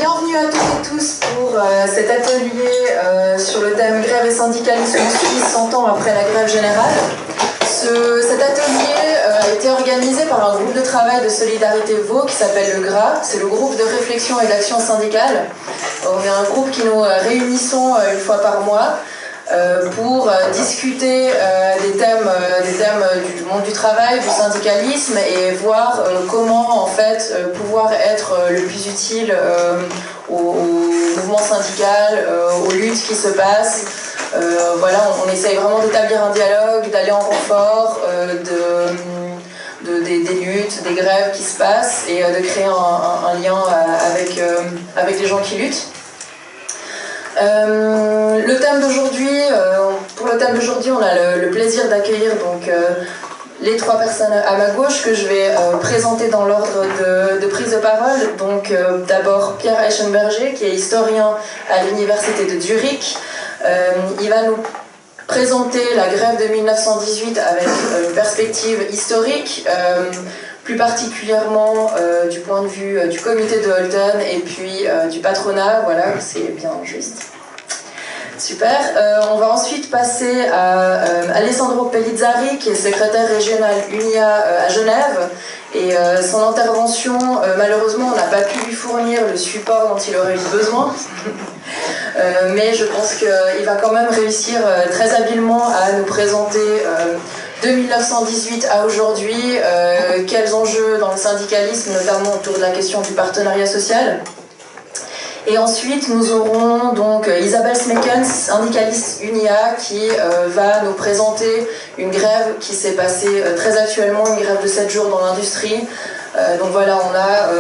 Bienvenue à toutes et tous pour cet atelier sur le thème grève et syndicalisme en Suisse 100 ans après la grève générale. Cet atelier a été organisé par un groupe de travail de Solidarité Vaud qui s'appelle le GRA, c'est le groupe de réflexion et d'action syndicale. On est un groupe qui nous réunissons une fois par mois pour discuter des thèmes du monde du travail, du syndicalisme et voir comment en fait pouvoir être le plus utile au mouvement syndical, aux luttes qui se passent. Voilà, on essaye vraiment d'établir un dialogue, d'aller en renfort des luttes, des grèves qui se passent et de créer un lien avec les gens qui luttent. Le thème d'aujourd'hui, pour le thème d'aujourd'hui, on a le plaisir d'accueillir donc les trois personnes à ma gauche que je vais présenter dans l'ordre de prise de parole. Donc d'abord Pierre Eschenberger, qui est historien à l'université de Zurich. Il va nous présenter la grève de 1918 avec une perspective historique, plus particulièrement du point de vue du comité de Holton et puis du patronat, voilà, c'est bien juste. Super. On va ensuite passer à Alessandro Pellizzari, qui est secrétaire régional UNIA à Genève. Et son intervention, malheureusement, on n'a pas pu lui fournir le support dont il aurait eu besoin. Mais je pense qu'il va quand même réussir très habilement à nous présenter de 1918 à aujourd'hui, quels enjeux dans le syndicalisme, notamment autour de la question du partenariat social. Et ensuite, nous aurons donc Isabelle Smekens, syndicaliste UNIA, qui va nous présenter une grève qui s'est passée très actuellement, une grève de 7 jours dans l'industrie. Donc voilà, on a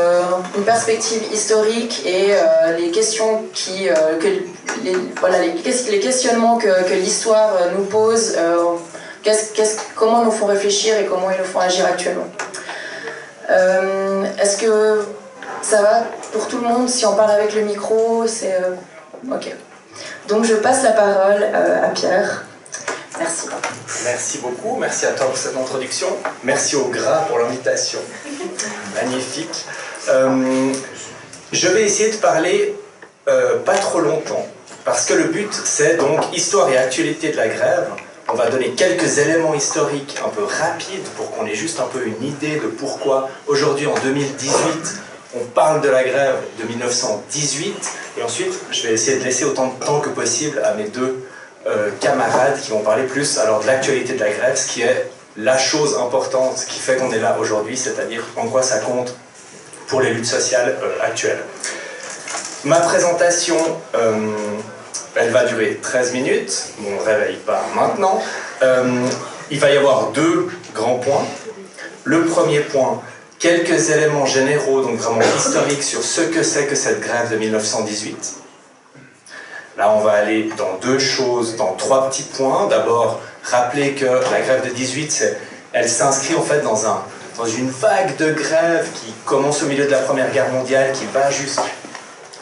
une perspective historique et les questions les questionnements que l'histoire nous pose, comment nous font réfléchir et comment ils nous font agir actuellement. Est-ce que ça va pour tout le monde? Si on parle avec le micro, c'est... Ok. Donc je passe la parole à Pierre. Merci. Merci beaucoup, merci à toi pour cette introduction. Merci au GRA pour l'invitation. Magnifique. Je vais essayer de parler pas trop longtemps, parce que le but c'est donc histoire et actualité de la grève. On va donner quelques éléments historiques un peu rapides pour qu'on ait juste un peu une idée de pourquoi aujourd'hui en 2018 on parle de la grève de 1918, et ensuite je vais essayer de laisser autant de temps que possible à mes deux camarades qui vont parler plus alors de l'actualité de la grève, ce qui est la chose importante qui fait qu'on est là aujourd'hui, c'est-à-dire en quoi ça compte pour les luttes sociales actuelles. Ma présentation, elle va durer 13 minutes, mon réveil part maintenant. Il va y avoir deux grands points. Le premier point, quelques éléments généraux, donc vraiment historiques, sur ce que c'est que cette grève de 1918. Là, on va aller dans deux choses, dans trois petits points. D'abord, rappeler que la grève de 18, elle s'inscrit en fait dans une vague de grève qui commence au milieu de la Première Guerre mondiale, qui va jusqu'en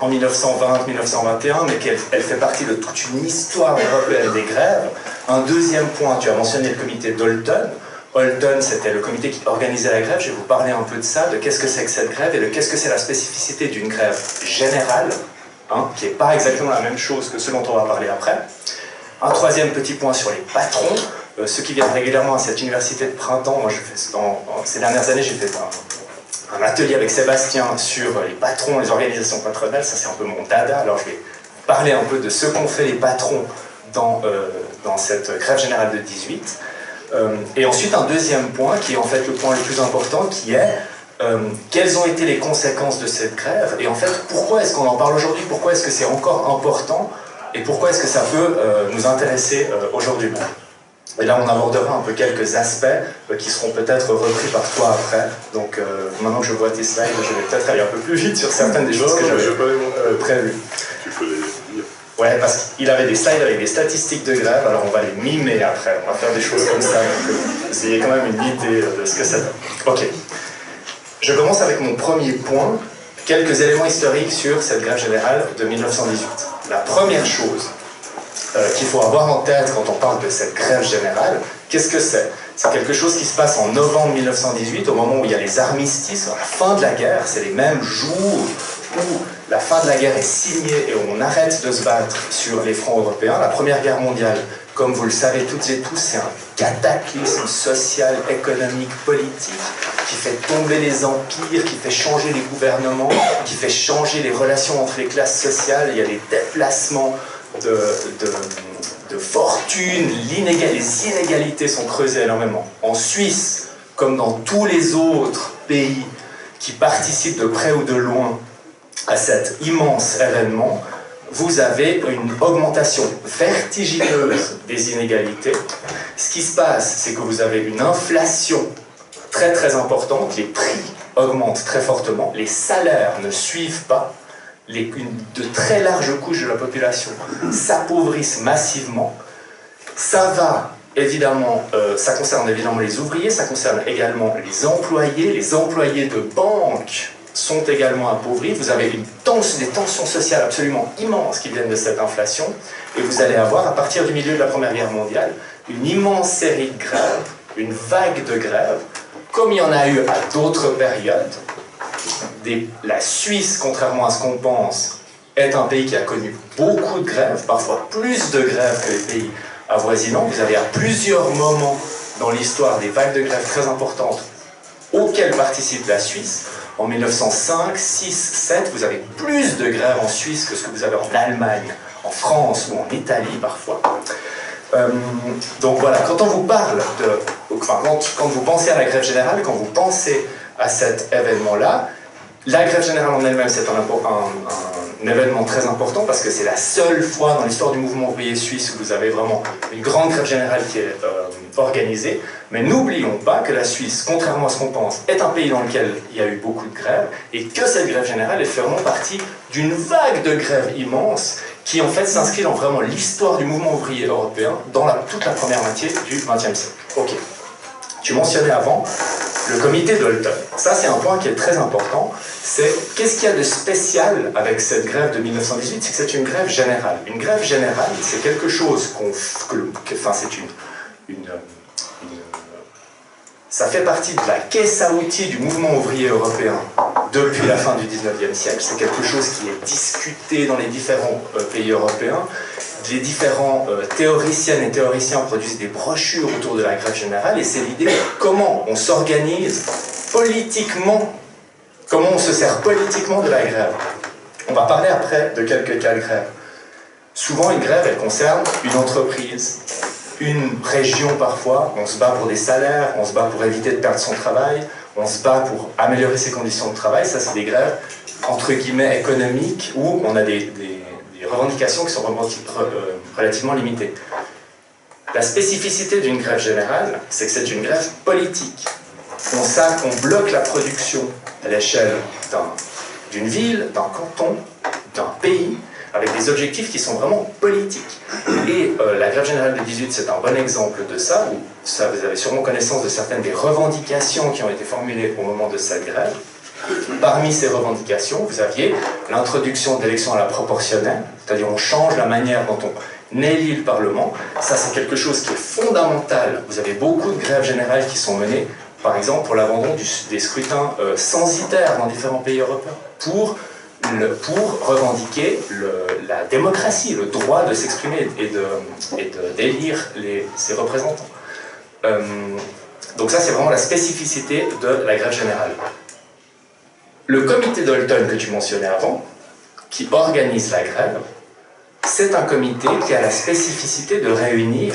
1920-1921, mais qu'elle fait partie de toute une histoire européenne des grèves. Un deuxième point, tu as mentionné le comité d'Holton. Holton, c'était le comité qui organisait la grève. Je vais vous parler un peu de ça, de qu'est-ce que c'est que cette grève et de qu'est-ce que c'est la spécificité d'une grève générale, qui n'est pas exactement la même chose que ce dont on va parler après. Un troisième petit point sur les patrons. Ceux qui viennent régulièrement à cette université de printemps, moi ces dernières années j'ai fait un atelier avec Sébastien sur les patrons, les organisations patronales, ça c'est un peu mon dada, alors je vais parler un peu de ce qu'ont fait les patrons dans cette grève générale de 18. Et ensuite un deuxième point qui est en fait le point le plus important, qui est quelles ont été les conséquences de cette grève et en fait pourquoi est-ce qu'on en parle aujourd'hui, pourquoi est-ce que c'est encore important et pourquoi est-ce que ça peut nous intéresser aujourd'hui même. Et là on abordera un peu quelques aspects qui seront peut-être repris par toi après, donc maintenant que je vois tes slides je vais peut-être aller un peu plus vite sur certaines des choses que j'avais prévues. Tu peux les dire. Ouais, parce qu'il avait des slides avec des statistiques de grève, alors on va les mimer après, on va faire des choses comme ça, donc vous ayez quand même une idée de ce que ça donne. Ok. Je commence avec mon premier point, quelques éléments historiques sur cette grève générale de 1918. La première chose qu'il faut avoir en tête quand on parle de cette grève générale, qu'est-ce que c'est? C'est quelque chose qui se passe en novembre 1918, au moment où il y a les armistices, à la fin de la guerre, c'est les mêmes jours où la fin de la guerre est signée et où on arrête de se battre sur les fronts européens. La Première Guerre mondiale, comme vous le savez toutes et tous, c'est un cataclysme social, économique, politique qui fait tomber les empires, qui fait changer les gouvernements, qui fait changer les relations entre les classes sociales. Il y a des déplacements de fortune, les inégalités sont creusées énormément. En Suisse, comme dans tous les autres pays qui participent de près ou de loin à cet immense événement, vous avez une augmentation vertigineuse des inégalités. Ce qui se passe, c'est que vous avez une inflation très très importante, les prix augmentent très fortement, les salaires ne suivent pas, de très larges couches de la population s'appauvrissent massivement. Ça concerne évidemment les ouvriers, ça concerne également les employés de banques sont également appauvris. Vous avez des tensions sociales absolument immenses qui viennent de cette inflation, et vous allez avoir, à partir du milieu de la Première Guerre mondiale, une immense série de grèves, une vague de grèves, comme il y en a eu à d'autres périodes. La Suisse, contrairement à ce qu'on pense, est un pays qui a connu beaucoup de grèves, parfois plus de grèves que les pays avoisinants. Vous avez à plusieurs moments dans l'histoire des vagues de grèves très importantes auxquelles participe la Suisse. En 1905, 6, 7, vous avez plus de grèves en Suisse que ce que vous avez en Allemagne, en France ou en Italie parfois. Donc voilà, quand on vous parle quand vous pensez à la grève générale, quand vous pensez à cet événement-là, la grève générale en elle-même, c'est un événement très important parce que c'est la seule fois dans l'histoire du mouvement ouvrier suisse où vous avez vraiment une grande grève générale qui est organisée. Mais n'oublions pas que la Suisse, contrairement à ce qu'on pense, est un pays dans lequel il y a eu beaucoup de grèves et que cette grève générale est vraiment partie d'une vague de grèves immense qui en fait s'inscrit dans vraiment l'histoire du mouvement ouvrier européen dans toute la première moitié du XXe siècle. Ok. Tu mentionnais avant le comité Dalton. Ça, c'est un point qui est très important. C'est qu'est-ce qu'il y a de spécial avec cette grève de 1918? C'est que c'est une grève générale. Une grève générale, c'est quelque chose ça fait partie de la caisse à outils du mouvement ouvrier européen depuis la fin du XIXe siècle. C'est quelque chose qui est discuté dans les différents pays européens. Les différents théoriciennes et théoriciens produisent des brochures autour de la grève générale, et c'est l'idée de comment on s'organise politiquement, comment on se sert politiquement de la grève. On va parler après de quelques cas de grève. Souvent, une grève, elle concerne une entreprise, une région parfois. On se bat pour des salaires, on se bat pour éviter de perdre son travail, on se bat pour améliorer ses conditions de travail. Ça, c'est des grèves, entre guillemets, économiques, où on a des revendications qui sont relativement limitées. La spécificité d'une grève générale, c'est que c'est une grève politique. On bloque la production à l'échelle d'une ville, d'un canton, d'un pays, avec des objectifs qui sont vraiment politiques. Et la grève générale de 18, c'est un bon exemple de ça, où vous avez sûrement connaissance de certaines des revendications qui ont été formulées au moment de cette grève. Parmi ces revendications, vous aviez l'introduction d'élections à la proportionnelle, c'est-à-dire on change la manière dont on élit le Parlement. Ça, c'est quelque chose qui est fondamental. Vous avez beaucoup de grèves générales qui sont menées, par exemple, pour l'abandon des scrutins censitaires dans différents pays européens, pour revendiquer la démocratie, le droit de s'exprimer et d'élire ses représentants. Donc ça, c'est vraiment la spécificité de la grève générale. Le comité Dalton que tu mentionnais avant, qui organise la grève, c'est un comité qui a la spécificité de réunir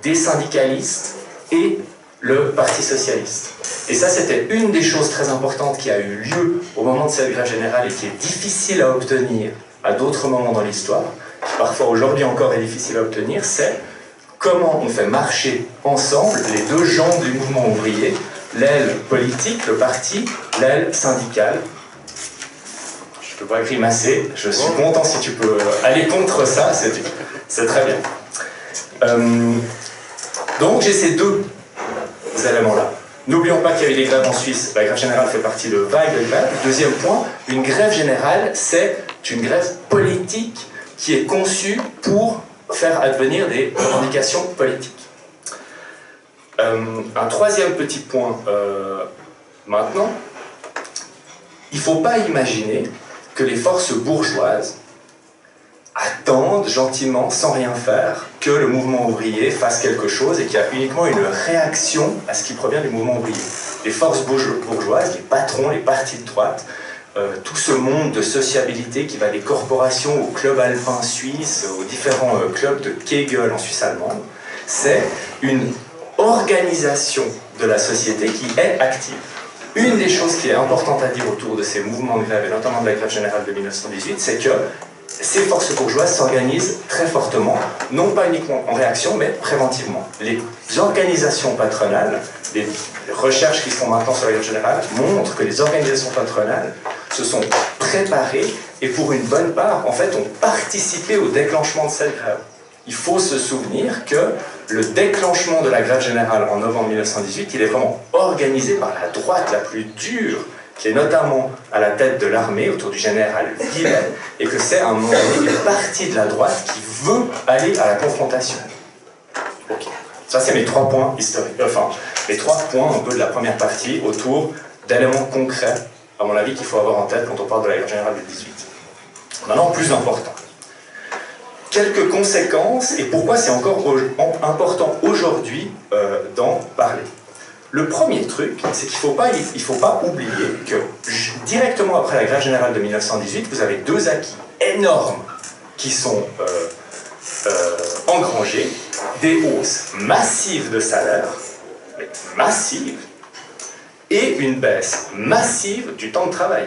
des syndicalistes et le Parti socialiste. Et ça, c'était une des choses très importantes qui a eu lieu au moment de cette grève générale et qui est difficile à obtenir à d'autres moments dans l'histoire, qui parfois aujourd'hui encore est difficile à obtenir, c'est comment on fait marcher ensemble les deux jambes du mouvement ouvrier, l'aile politique, le parti, l'aile syndicale. Je te vois grimacer, je suis content si tu peux aller contre ça, c'est très bien. Donc j'ai ces deux éléments-là. N'oublions pas qu'il y a eu des grèves en Suisse, la grève générale fait partie de vagues de grèves. Deuxième point, une grève générale, c'est une grève politique qui est conçue pour faire advenir des revendications politiques. Un troisième petit point maintenant, il ne faut pas imaginer que les forces bourgeoises attendent gentiment, sans rien faire, que le mouvement ouvrier fasse quelque chose et qu'il y a uniquement une réaction à ce qui provient du mouvement ouvrier. Les forces bourgeoises, les patrons, les partis de droite, tout ce monde de sociabilité qui va des corporations au club alpin suisse, aux différents clubs de Kegel en Suisse allemande, c'est une organisation de la société qui est active. Une des choses qui est importante à dire autour de ces mouvements de grève, et notamment de la grève générale de 1918, c'est que ces forces bourgeoises s'organisent très fortement, non pas uniquement en réaction, mais préventivement. Les organisations patronales, les recherches qui se font maintenant sur la grève générale, montrent que les organisations patronales se sont préparées et pour une bonne part, en fait, ont participé au déclenchement de cette grève. Il faut se souvenir que le déclenchement de la grève générale en novembre 1918, il est vraiment organisé par la droite la plus dure, qui est notamment à la tête de l'armée, autour du général Villers, et que c'est un moment donné une partie de la droite qui veut aller à la confrontation. Ok. Ça, c'est mes 3 points historiques, enfin, les 3 points un peu de la première partie autour d'éléments concrets, à mon avis, qu'il faut avoir en tête quand on parle de la grève générale du 18. Maintenant, plus important. Quelques conséquences et pourquoi c'est encore important aujourd'hui d'en parler. Le premier truc, c'est qu'il ne faut pas oublier que directement après la grève générale de 1918, vous avez 2 acquis énormes qui sont engrangés, des hausses massives de salaires, massives, et une baisse massive du temps de travail.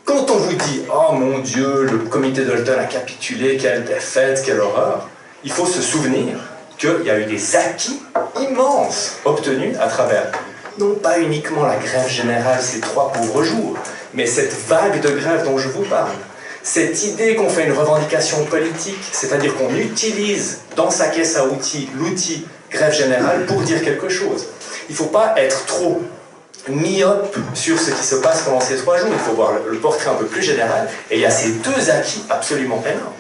Quand on vous dit « Oh mon Dieu, le comité Dalton a capitulé, quelle défaite, quelle horreur », il faut se souvenir qu'il y a eu des acquis immenses obtenus à travers, non pas uniquement la grève générale, ces 3 pauvres jours, mais cette vague de grève dont je vous parle. Cette idée qu'on fait une revendication politique, c'est-à-dire qu'on utilise dans sa caisse à outils l'outil grève générale pour dire quelque chose. Il ne faut pas être trop myope sur ce qui se passe pendant ces 3 jours, il faut voir le portrait un peu plus général, et il y a ces 2 acquis absolument énormes.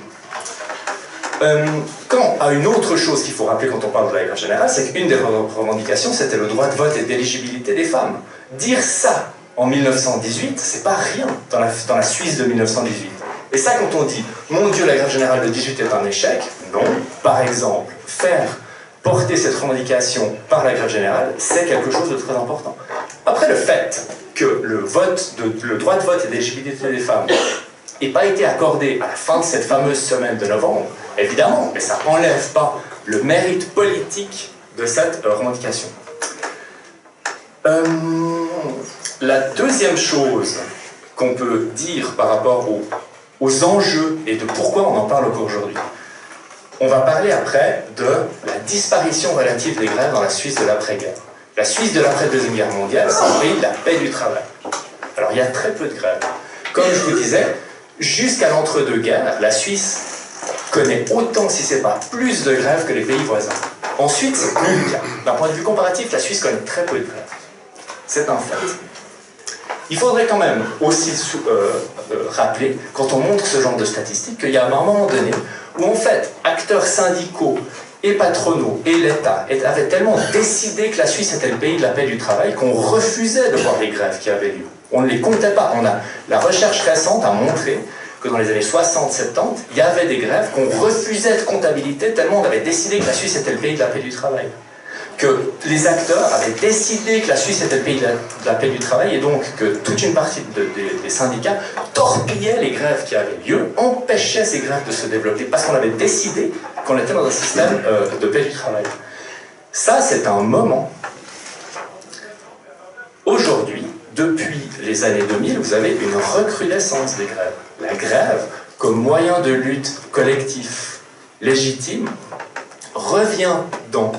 Quand à une autre chose qu'il faut rappeler quand on parle de la grève générale, c'est qu'une des revendications, c'était le droit de vote et d'éligibilité des femmes. Dire ça en 1918, c'est pas rien dans la Suisse de 1918. Et ça, quand on dit « Mon Dieu, la grève générale de 18 est un échec », non. Par exemple, faire porter cette revendication par la grève générale, c'est quelque chose de très important. Après, le fait que le droit de vote et d'éligibilité des femmes n'ait pas été accordé à la fin de cette fameuse semaine de novembre, évidemment, mais ça n'enlève pas le mérite politique de cette revendication. La deuxième chose qu'on peut dire par rapport aux enjeux et de pourquoi on en parle encore aujourd'hui, on va parler après de la disparition relative des grèves dans la Suisse de l'après-guerre. La Suisse de l'après-deuxième guerre mondiale, c'est un pays de la paix du travail. Alors il y a très peu de grèves. Comme je vous disais, jusqu'à l'entre-deux-guerres, la Suisse connaît autant, si ce n'est pas plus de grèves que les pays voisins. Ensuite, c'est plus le cas. D'un point de vue comparatif, la Suisse connaît très peu de grèves. C'est un fait. Il faudrait quand même aussi rappeler, quand on montre ce genre de statistiques, qu'il y a un moment donné où en fait, acteurs syndicaux et patronaux et l'État avaient tellement décidé que la Suisse était le pays de la paix du travail qu'on refusait de voir les grèves qui avaient lieu. On ne les comptait pas. La recherche récente a montré que dans les années 60-70, il y avait des grèves qu'on refusait de comptabilité tellement on avait décidé que la Suisse était le pays de la paix du travail. Que les acteurs avaient décidé que la Suisse était le pays de la paix du travail et donc que toute une partie des syndicats torpillaient les grèves qui avaient lieu, empêchaient ces grèves de se développer parce qu'on avait décidé qu'on était dans un système de paix du travail. Ça, c'est un moment. Aujourd'hui, depuis les années 2000, vous avez une recrudescence des grèves. La grève, comme moyen de lutte collectif légitime, revient dans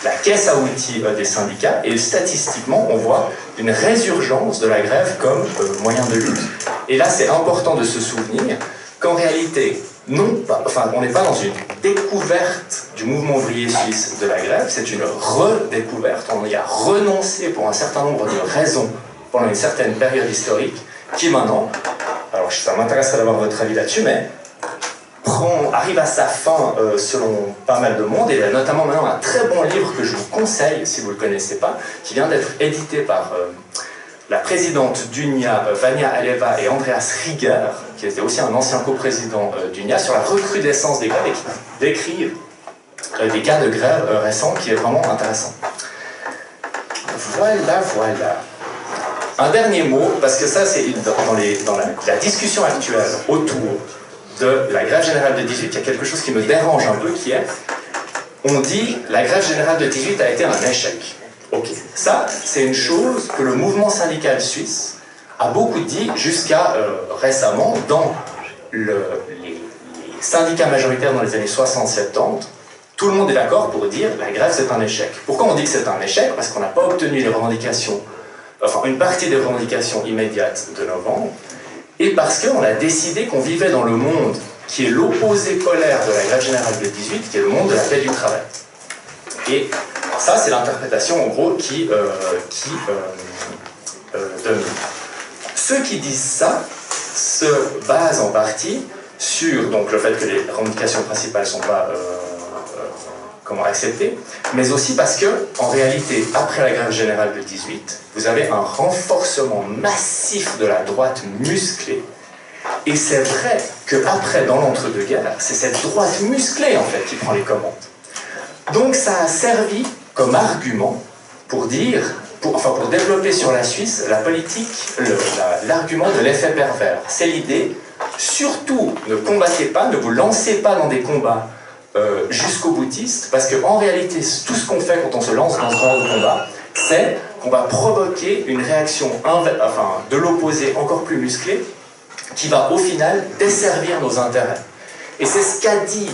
la caisse à outils des syndicats et statistiquement on voit une résurgence de la grève comme moyen de lutte. Et là c'est important de se souvenir qu'en réalité, on n'est pas dans une découverte du mouvement ouvrier suisse de la grève, c'est une redécouverte, on y a renoncé pour un certain nombre de raisons pendant une certaine période historique qui maintenant, alors ça m'intéresserait d'avoir votre avis là-dessus, mais arrive à sa fin selon pas mal de monde, et il y a notamment maintenant un très bon livre que je vous conseille, si vous ne le connaissez pas, qui vient d'être édité par la présidente d'UNIA, Vania Aleva, et Andreas Rieger, qui était aussi un ancien coprésident d'UNIA, sur la recrudescence des grèves et qui décrivent des cas de grève récents qui est vraiment intéressant. Voilà, voilà. Un dernier mot, parce que ça c'est dans la discussion actuelle autour de la grève générale de 18, il y a quelque chose qui me dérange un peu, qui est, on dit la grève générale de 18 a été un échec. Ok, ça c'est une chose que le mouvement syndical suisse a beaucoup dit jusqu'à récemment dans les syndicats majoritaires dans les années 60-70. Tout le monde est d'accord pour dire la grève c'est un échec. Pourquoi on dit que c'est un échec? Parce qu'on n'a pas obtenu les revendications, enfin une partie des revendications immédiates de novembre, et parce qu'on a décidé qu'on vivait dans le monde qui est l'opposé polaire de la grève générale de 18, qui est le monde de la paix du travail. Et ça, c'est l'interprétation, en gros, qui domine. Ceux qui disent ça se basent en partie sur donc, le fait que les revendications principales ne sont pas acceptées, mais aussi parce que, en réalité, après la grève générale de 18, vous avez un renforcement massif de la droite musclée. Et c'est vrai qu'après, dans l'entre-deux-guerres, c'est cette droite musclée, en fait, qui prend les commandes. Donc ça a servi comme argument pour dire, pour développer sur la Suisse la politique, l'argument de l'effet pervers. C'est l'idée, surtout ne combattez pas, ne vous lancez pas dans des combats jusqu'au boutiste, parce qu'en réalité, tout ce qu'on fait quand on se lance dans ce genre de combat, c'est qu'on va provoquer une réaction de l'opposé encore plus musclée, qui va au final desservir nos intérêts. Et c'est ce qu'a dit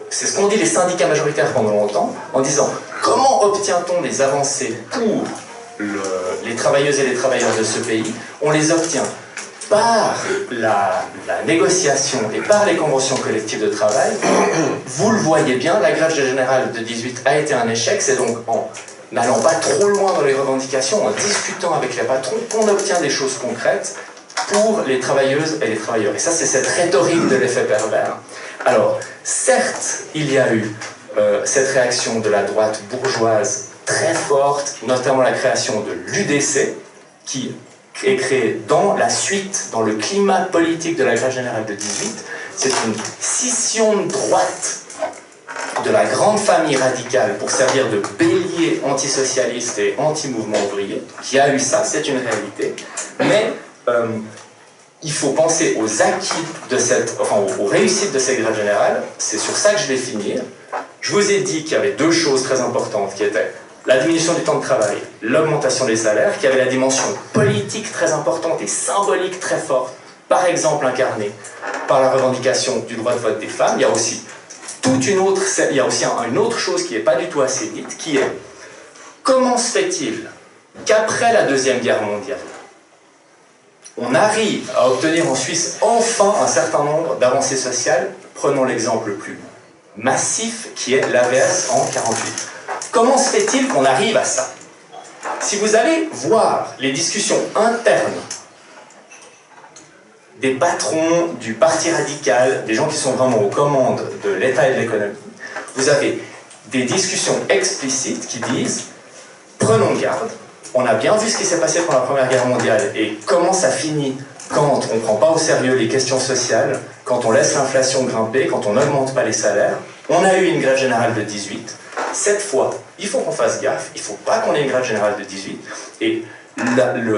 c'est ce qu'ont dit les syndicats majoritaires pendant longtemps, en disant comment obtient-on des avancées pour les travailleuses et les travailleurs de ce pays? On les obtient par la négociation et par les conventions collectives de travail. Vous le voyez bien, la grève générale de 18 a été un échec. C'est donc en n'allant pas trop loin dans les revendications, en discutant avec les patrons, qu'on obtient des choses concrètes pour les travailleuses et les travailleurs. Et ça, c'est cette rhétorique de l'effet pervers. Alors, certes, il y a eu cette réaction de la droite bourgeoise très forte, notamment la création de l'UDC, qui est créée dans la suite, dans le climat politique de la grève générale de 18. C'est une scission de droite de la grande famille radicale pour servir de bélier antisocialiste et anti-mouvement ouvrier, qui a eu ça, c'est une réalité. Mais il faut penser aux acquis de aux réussites de cette grève générale. C'est sur ça que je vais finir. Je vous ai dit qu'il y avait deux choses très importantes qui étaient la diminution du temps de travail, l'augmentation des salaires, qui avait la dimension politique très importante et symbolique très forte, par exemple incarnée par la revendication du droit de vote des femmes. Il y a aussi une autre chose qui n'est pas du tout assez dite, qui est comment se fait-il qu'après la Deuxième Guerre mondiale, on arrive à obtenir en Suisse enfin un certain nombre d'avancées sociales? Prenons l'exemple le plus massif qui est l'AVS en 1948. Comment se fait-il qu'on arrive à ça? Si vous allez voir les discussions internes des patrons du Parti radical, des gens qui sont vraiment aux commandes de l'État et de l'économie, vous avez des discussions explicites qui disent « Prenons garde, on a bien vu ce qui s'est passé pendant la Première Guerre mondiale et comment ça finit quand on ne prend pas au sérieux les questions sociales, quand on laisse l'inflation grimper, quand on n'augmente pas les salaires. On a eu une grève générale de 18. Cette fois, il faut qu'on fasse gaffe, il ne faut pas qu'on ait une grève générale de 18. Et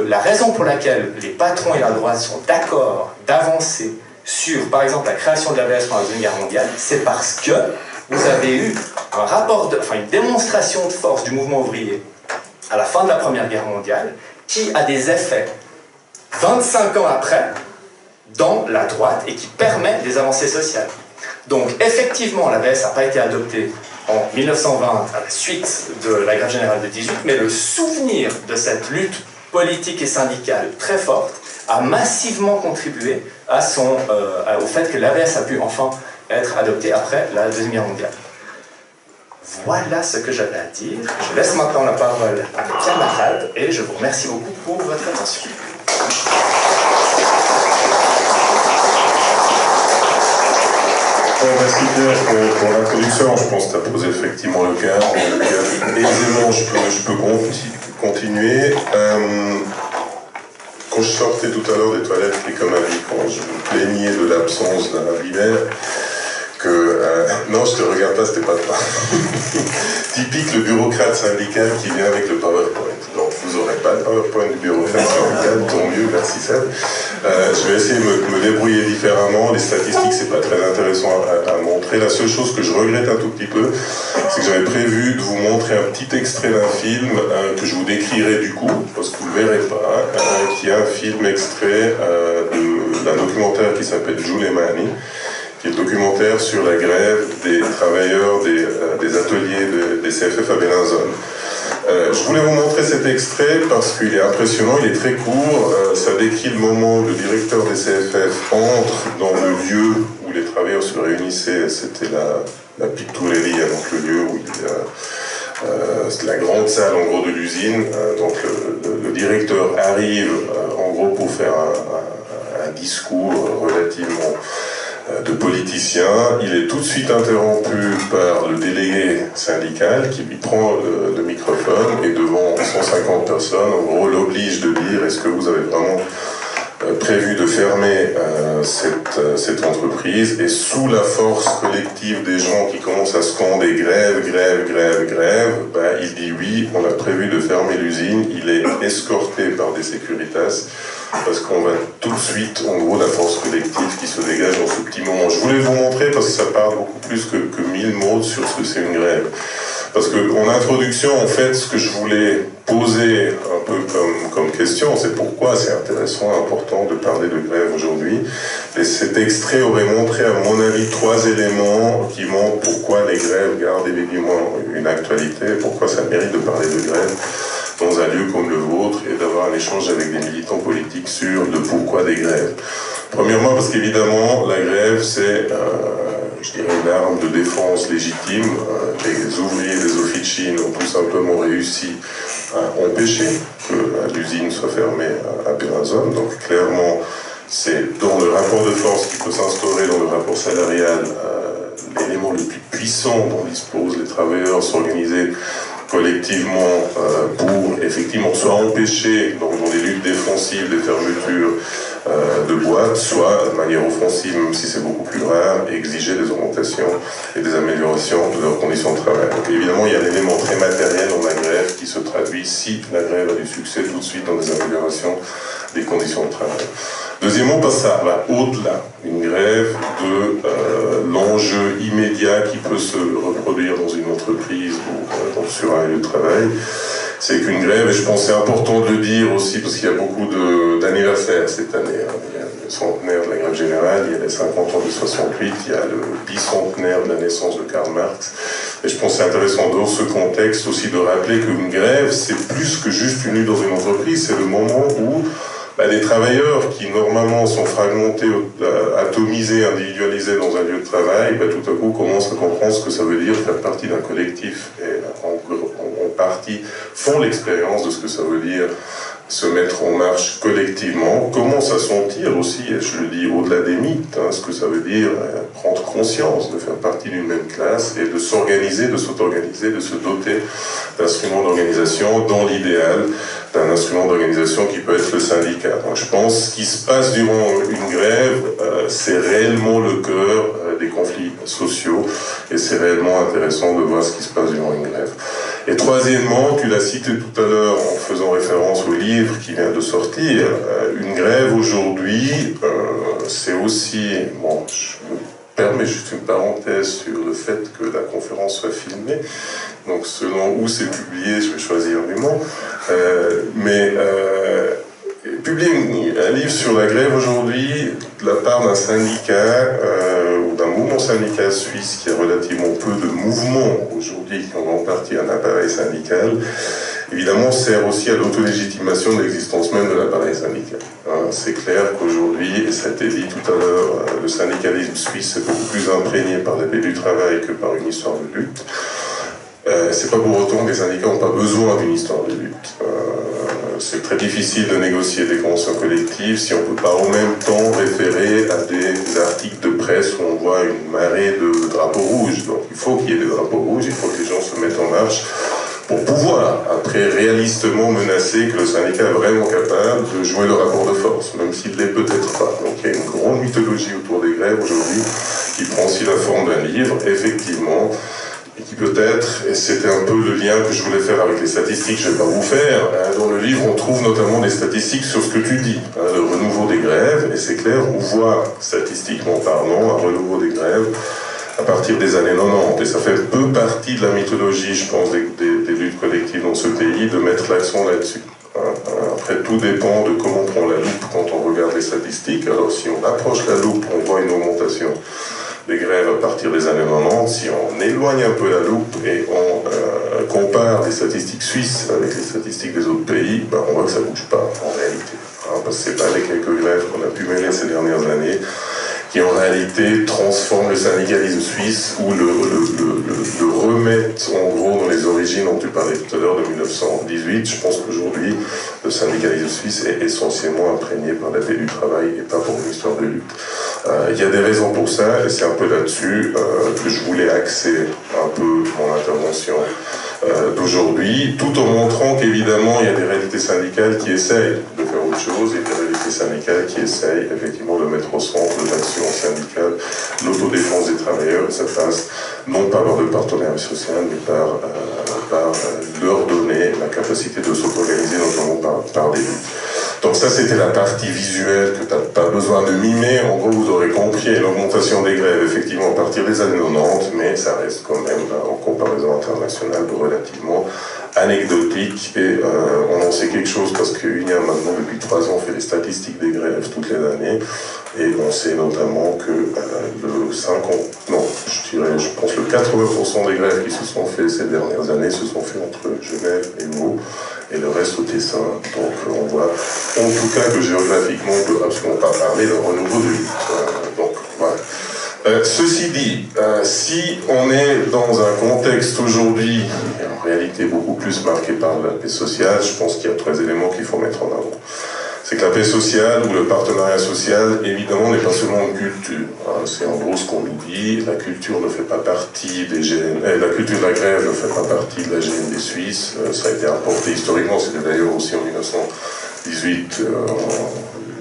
la raison pour laquelle les patrons et la droite sont d'accord d'avancer sur, par exemple, la création de l'AVS pendant la Deuxième Guerre mondiale, c'est parce que vous avez eu une démonstration de force du mouvement ouvrier à la fin de la Première Guerre mondiale, qui a des effets 25 ans après dans la droite et qui permet des avancées sociales. Donc effectivement, l'AVS n'a pas été adoptée en 1920 à la suite de la grève générale de 18, mais le souvenir de cette lutte politique et syndicale très forte a massivement contribué au fait que l'AVS a pu enfin être adoptée après la Deuxième Guerre mondiale. Voilà ce que j'avais à dire. Je laisse maintenant la parole à mes camarades et je vous remercie beaucoup pour votre attention. Merci Pierre pour l'introduction. Je pense que tu as posé effectivement le cœur. Aisément, je peux continuer. Quand je sortais tout à l'heure des toilettes comme à vie, quand je me plaignais de l'absence d'un binaire, non, je te regarde pas, c'était pas toi. Typique le bureaucrate syndical qui vient avec le PowerPoint. Donc vous n'aurez pas le PowerPoint du bureaucrate syndical, tant mieux, merci Seb. Je vais essayer de me débrouiller différemment. Les statistiques, c'est pas très intéressant à montrer. La seule chose que je regrette un tout petit peu, c'est que j'avais prévu de vous montrer un petit extrait d'un film que je vous décrirai du coup, parce que vous ne le verrez pas, qui est un film extrait d'un documentaire qui s'appelle Giuliani, qui est le documentaire sur la grève des travailleurs des ateliers des CFF à Bellinzone. Je voulais vous montrer cet extrait parce qu'il est impressionnant, il est très court, ça décrit le moment où le directeur des CFF entre dans le lieu où les travailleurs se réunissaient, c'était la Pictureria, donc le lieu où c'était la grande salle en gros de l'usine, donc le directeur arrive en gros pour faire un discours relativement de politicien. Il est tout de suite interrompu par le délégué syndical qui lui prend le microphone et devant 150 personnes, en gros, l'oblige de dire: est-ce que vous avez vraiment prévu de fermer cette entreprise? Et sous la force collective des gens qui commencent à scander grève, grève, grève, grève, il dit oui, on a prévu de fermer l'usine. Il est escorté par des Securitas parce qu'on va tout de suite, en gros, la force collective qui se dégage dans ce petit moment. Je voulais vous montrer parce que ça parle beaucoup plus que 1000 mots sur ce que c'est une grève. Parce qu'en introduction, en fait, ce que je voulais poser un peu comme question, c'est pourquoi c'est intéressant, important de parler de grève aujourd'hui. Et cet extrait aurait montré, à mon avis, 3 éléments qui montrent pourquoi les grèves gardent évidemment une actualité, pourquoi ça mérite de parler de grève dans un lieu comme le vôtre et d'avoir un échange avec des militants politiques sur le pourquoi des grèves. Premièrement, parce qu'évidemment, la grève, c'est, je dirais, une arme de défense légitime. Les ouvriers des officines ont tout simplement réussi à empêcher que l'usine soit fermée à Bellinzone. Donc clairement, c'est dans le rapport de force qui peut s'instaurer dans le rapport salarial l'élément le plus puissant dont disposent les travailleurs, s'organiser collectivement pour effectivement soit empêcher dans des luttes défensives des fermetures de boîtes, soit de manière offensive, même si c'est beaucoup plus rare, exiger des augmentations et des améliorations de leurs conditions de travail. Donc évidemment, il y a un élément très matériel dans la grève qui se traduit, si la grève a du succès, tout de suite dans des améliorations des conditions de travail. Deuxièmement, parce que ça va au-delà d'une grève de l'enjeu immédiat qui peut se reproduire dans une entreprise ou sur un lieu de travail. C'est qu'une grève, et je pense que c'est important de le dire aussi parce qu'il y a beaucoup d'anniversaires cette année. Il y a le centenaire de la grève générale, il y a les 50 ans de 68, il y a le bicentenaire de la naissance de Karl Marx. Et je pense que c'est intéressant dans ce contexte aussi de rappeler qu'une grève, c'est plus que juste une lutte dans une entreprise, c'est le moment où les travailleurs qui normalement sont fragmentés, atomisés, individualisés dans un lieu de travail, tout à coup commencent à comprendre ce que ça veut dire faire partie d'un collectif et en partie font l'expérience de ce que ça veut dire se mettre en marche collectivement, commencent à sentir aussi, et je le dis au-delà des mythes, ce que ça veut dire prendre conscience de faire partie d'une même classe et de s'organiser, de s'auto-organiser, de se doter d'instruments d'organisation dans l'idéal d'un instrument d'organisation qui peut être le syndicat. Donc je pense que ce qui se passe durant une grève, c'est réellement le cœur des conflits sociaux et c'est réellement intéressant de voir ce qui se passe durant une grève. Et troisièmement, tu l'as cité tout à l'heure en faisant référence au livre qui vient de sortir, une grève aujourd'hui, c'est aussi, bon, je me permets juste une parenthèse sur le fait que la conférence soit filmée, donc selon où c'est publié, je vais choisir mes mots, publier un livre sur la grève aujourd'hui de la part d'un syndicat ou d'un mouvement syndical suisse qui a relativement peu de mouvements aujourd'hui, qui ont en partie un appareil syndical, évidemment sert aussi à l'autolégitimation de l'existence même de l'appareil syndical. C'est clair qu'aujourd'hui, et ça a été dit tout à l'heure, le syndicalisme suisse est beaucoup plus imprégné par la paix du travail que par une histoire de lutte. C'est pas pour autant que les syndicats n'ont pas besoin d'une histoire de lutte. C'est très difficile de négocier des conventions collectives si on ne peut pas en même temps référer à des articles de presse où on voit une marée de drapeaux rouges. Donc il faut qu'il y ait des drapeaux rouges, il faut que les gens se mettent en marche pour pouvoir, après, réalistement menacer que le syndicat est vraiment capable de jouer le rapport de force, même s'il ne l'est peut-être pas. Donc il y a une grande mythologie autour des grèves aujourd'hui, qui prend aussi la forme d'un livre, effectivement, et qui peut-être, et c'était un peu le lien que je voulais faire avec les statistiques, je ne vais pas vous faire, dans le livre on trouve notamment des statistiques sur ce que tu dis, le renouveau des grèves, et c'est clair, on voit, statistiquement parlant, un renouveau des grèves, à partir des années 90, et ça fait peu partie de la mythologie, je pense, des luttes collectives dans ce pays, de mettre l'accent là-dessus. Après, tout dépend de comment on prend la loupe quand on regarde les statistiques. Alors, si on approche la loupe, on voit une augmentation des grèves à partir des années 90. Si on éloigne un peu la loupe et on compare les statistiques suisses avec les statistiques des autres pays, ben, on voit que ça ne bouge pas, en réalité. Parce que ce n'est pas les quelques grèves qu'on a pu mener ces dernières années qui en réalité transforment le syndicalisme suisse ou le remettent en gros dans les origines dont tu parlais tout à l'heure de 1918. Je pense qu'aujourd'hui, le syndicalisme suisse est essentiellement imprégné par la paix du travail et pas pour une histoire de lutte. Il y a des raisons pour ça et c'est un peu là-dessus que je voulais axer un peu mon intervention d'aujourd'hui, tout en montrant qu'évidemment il y a des réalités syndicales qui essayent de faire autre chose et des réalités syndicales qui essayent effectivement de mettre au centre l'action syndicale, l'autodéfense des travailleurs, et ça passe non pas par le partenariat social, mais par leur donner la capacité de s'auto-organiser, notamment par des luttes. Donc ça, c'était la partie visuelle que tu n'as pas besoin de mimer. En gros, vous aurez compris l'augmentation des grèves, effectivement, à partir des années 90, mais ça reste quand même, en comparaison internationale, relativement anecdotique. Et on en sait quelque chose parce qu'UNIA, maintenant, depuis 3 ans, fait les statistiques des grèves toutes les années. Et on sait notamment que je pense le 80% des grèves qui se sont faites ces dernières années se sont faites entre Genève et Meaux, et le reste au Tessin. Donc on voit en tout cas que géographiquement on ne peut absolument pas parler d'un renouveau de lutte. Donc voilà. Ceci dit, si on est dans un contexte aujourd'hui, en réalité beaucoup plus marqué par la paix sociale, je pense qu'il y a 3 éléments qu'il faut mettre en avant. C'est que la paix sociale ou le partenariat social, évidemment, n'est pas seulement une culture. C'est en gros ce qu'on nous dit. La culture ne fait pas partie des la culture de la grève ne fait pas partie de la GND suisse. Ça a été importé historiquement. C'était d'ailleurs aussi en 1918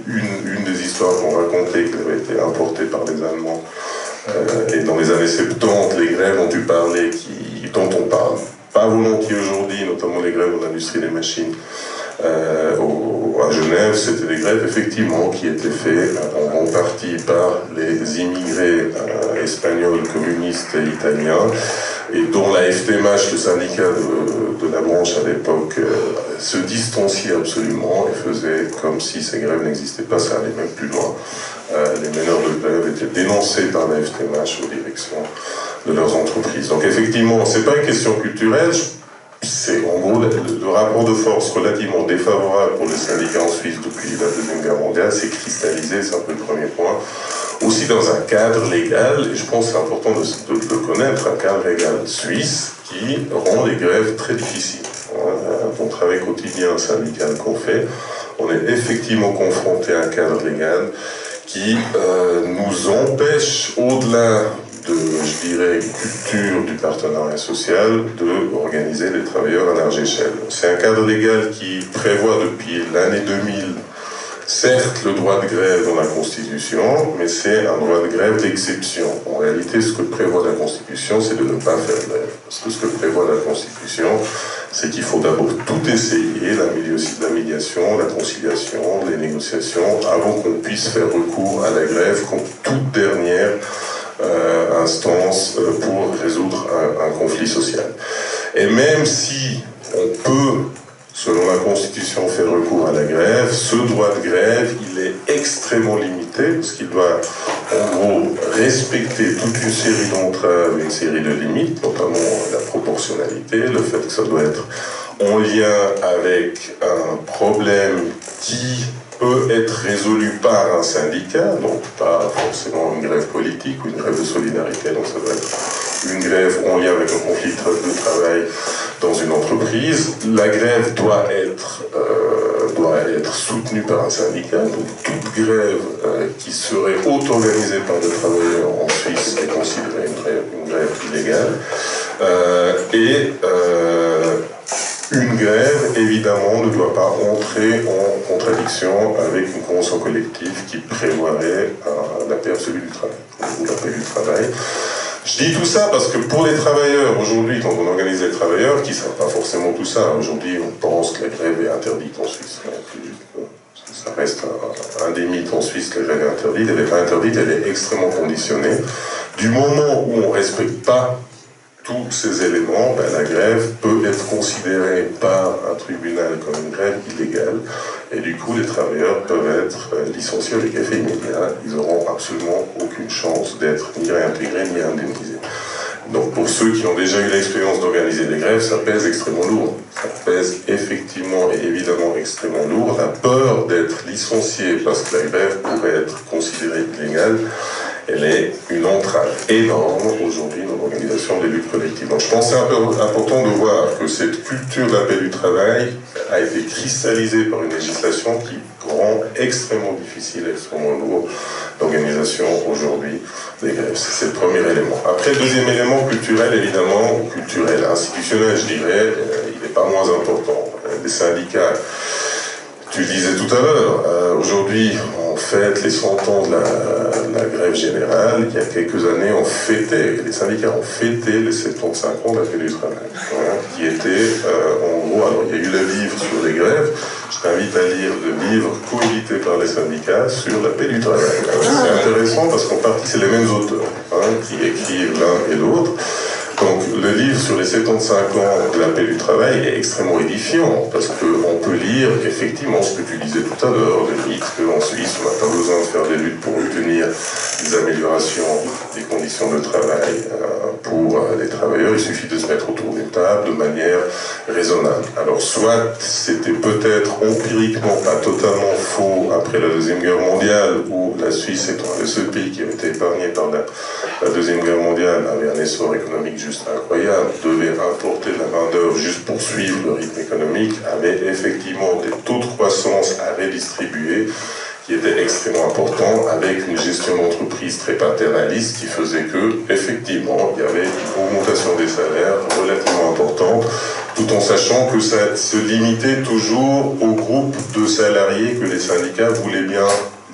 une des histoires qu'on racontait qui avait été importée par les Allemands. Et dans les années 70, les grèves dont tu parlais, dont on parle pas volontiers aujourd'hui, notamment les grèves de l'industrie des machines, à Genève, c'était des grèves effectivement qui étaient faites en grande partie par les immigrés espagnols, communistes et italiens, et dont la FTMH, le syndicat de la branche à l'époque, se distanciait absolument et faisait comme si ces grèves n'existaient pas. Ça allait même plus loin. Les meneurs de grève étaient dénoncés par la FTMH aux directions de leurs entreprises. Donc effectivement, c'est pas une question culturelle. C'est en gros le rapport de force relativement défavorable pour les syndicats en Suisse depuis la Deuxième Guerre mondiale s'est cristallisé, c'est un peu le premier point, aussi dans un cadre légal, et je pense que c'est important de le connaître, un cadre légal suisse qui rend les grèves très difficiles. Dans le travail quotidien syndical qu'on fait, on est effectivement confronté à un cadre légal qui nous empêche, au-delà de, je dirais, culture du partenariat social, de organiser les travailleurs à large échelle. C'est un cadre légal qui prévoit depuis l'année 2000, certes, le droit de grève dans la Constitution, mais c'est un droit de grève d'exception. En réalité, ce que prévoit la Constitution, c'est de ne pas faire grève. Parce que ce que prévoit la Constitution, c'est qu'il faut d'abord tout essayer, la médiation, la conciliation, les négociations, avant qu'on puisse faire recours à la grève comme toute dernière instance pour résoudre un conflit social. Et même si on peut, selon la Constitution, faire recours à la grève, ce droit de grève, il est extrêmement limité, parce qu'il doit, en gros, respecter toute une série d'entraves, une série de limites, notamment la proportionnalité, le fait que ça doit être en lien avec un problème qui peut être résolu par un syndicat, donc pas forcément une grève politique ou une grève de solidarité, donc ça doit être une grève en lien avec un conflit de travail dans une entreprise. La grève doit être soutenue par un syndicat, donc toute grève qui serait auto-organisée par des travailleurs en Suisse est considérée une grève illégale. une grève, évidemment, ne doit pas entrer en contradiction avec une convention collective qui prévoirait la paix absolue du travail, ou la paix du travail. Je dis tout ça parce que pour les travailleurs, aujourd'hui, quand on organise les travailleurs, qui ne savent pas forcément tout ça, aujourd'hui on pense que la grève est interdite en Suisse. Ça reste un des mythes en Suisse, la grève est interdite. Elle n'est pas interdite, elle est extrêmement conditionnée. Du moment où on ne respecte pas tous ces éléments, ben, la grève peut être considérée par un tribunal comme une grève illégale, et du coup les travailleurs peuvent être licenciés avec effet immédiat. Ils n'auront absolument aucune chance d'être ni réintégrés ni indemnisés. Donc pour ceux qui ont déjà eu l'expérience d'organiser des grèves, ça pèse extrêmement lourd. Ça pèse effectivement et évidemment extrêmement lourd. La peur d'être licencié parce que la grève pourrait être considérée illégale, elle est une entrave énorme aujourd'hui dans l'organisation des luttes collectives. Donc je pense que c'est un peu important de voir que cette culture de la paix du travail a été cristallisée par une législation qui rend extrêmement difficile, extrêmement lourd l'organisation aujourd'hui des grèves. C'est le premier élément. Après, le deuxième élément culturel, évidemment, ou culturel, institutionnel, je dirais, il n'est pas moins important. Les syndicats, tu le disais tout à l'heure, aujourd'hui, on fête les 100 ans de la grève générale. Il y a quelques années, les syndicats ont fêté les 75 ans de la paix du travail, qui était, en gros, alors il y a eu le livre sur les grèves. Je t'invite à lire le livre coédité par les syndicats sur la paix du travail. C'est intéressant parce qu'en partie, c'est les mêmes auteurs qui écrivent l'un et l'autre. Donc le livre sur les 75 ans de la paix du travail est extrêmement édifiant parce qu'on peut lire effectivement ce que tu disais tout à l'heure, le mythe qu'en Suisse on n'a pas besoin de faire des luttes pour obtenir des améliorations des conditions de travail pour les travailleurs, il suffit de se mettre autour d'une table de manière raisonnable. Alors soit c'était peut-être empiriquement pas totalement faux après la Deuxième Guerre mondiale où la Suisse étant le seul pays qui avait été épargné par la Deuxième Guerre mondiale avait un essor économique juste incroyable, devait importer de la main-d'œuvre juste pour suivre le rythme économique, avait effectivement des taux de croissance à redistribuer qui étaient extrêmement importants, avec une gestion d'entreprise très paternaliste qui faisait que, effectivement, il y avait une augmentation des salaires relativement importante, tout en sachant que ça se limitait toujours au groupe de salariés que les syndicats voulaient bien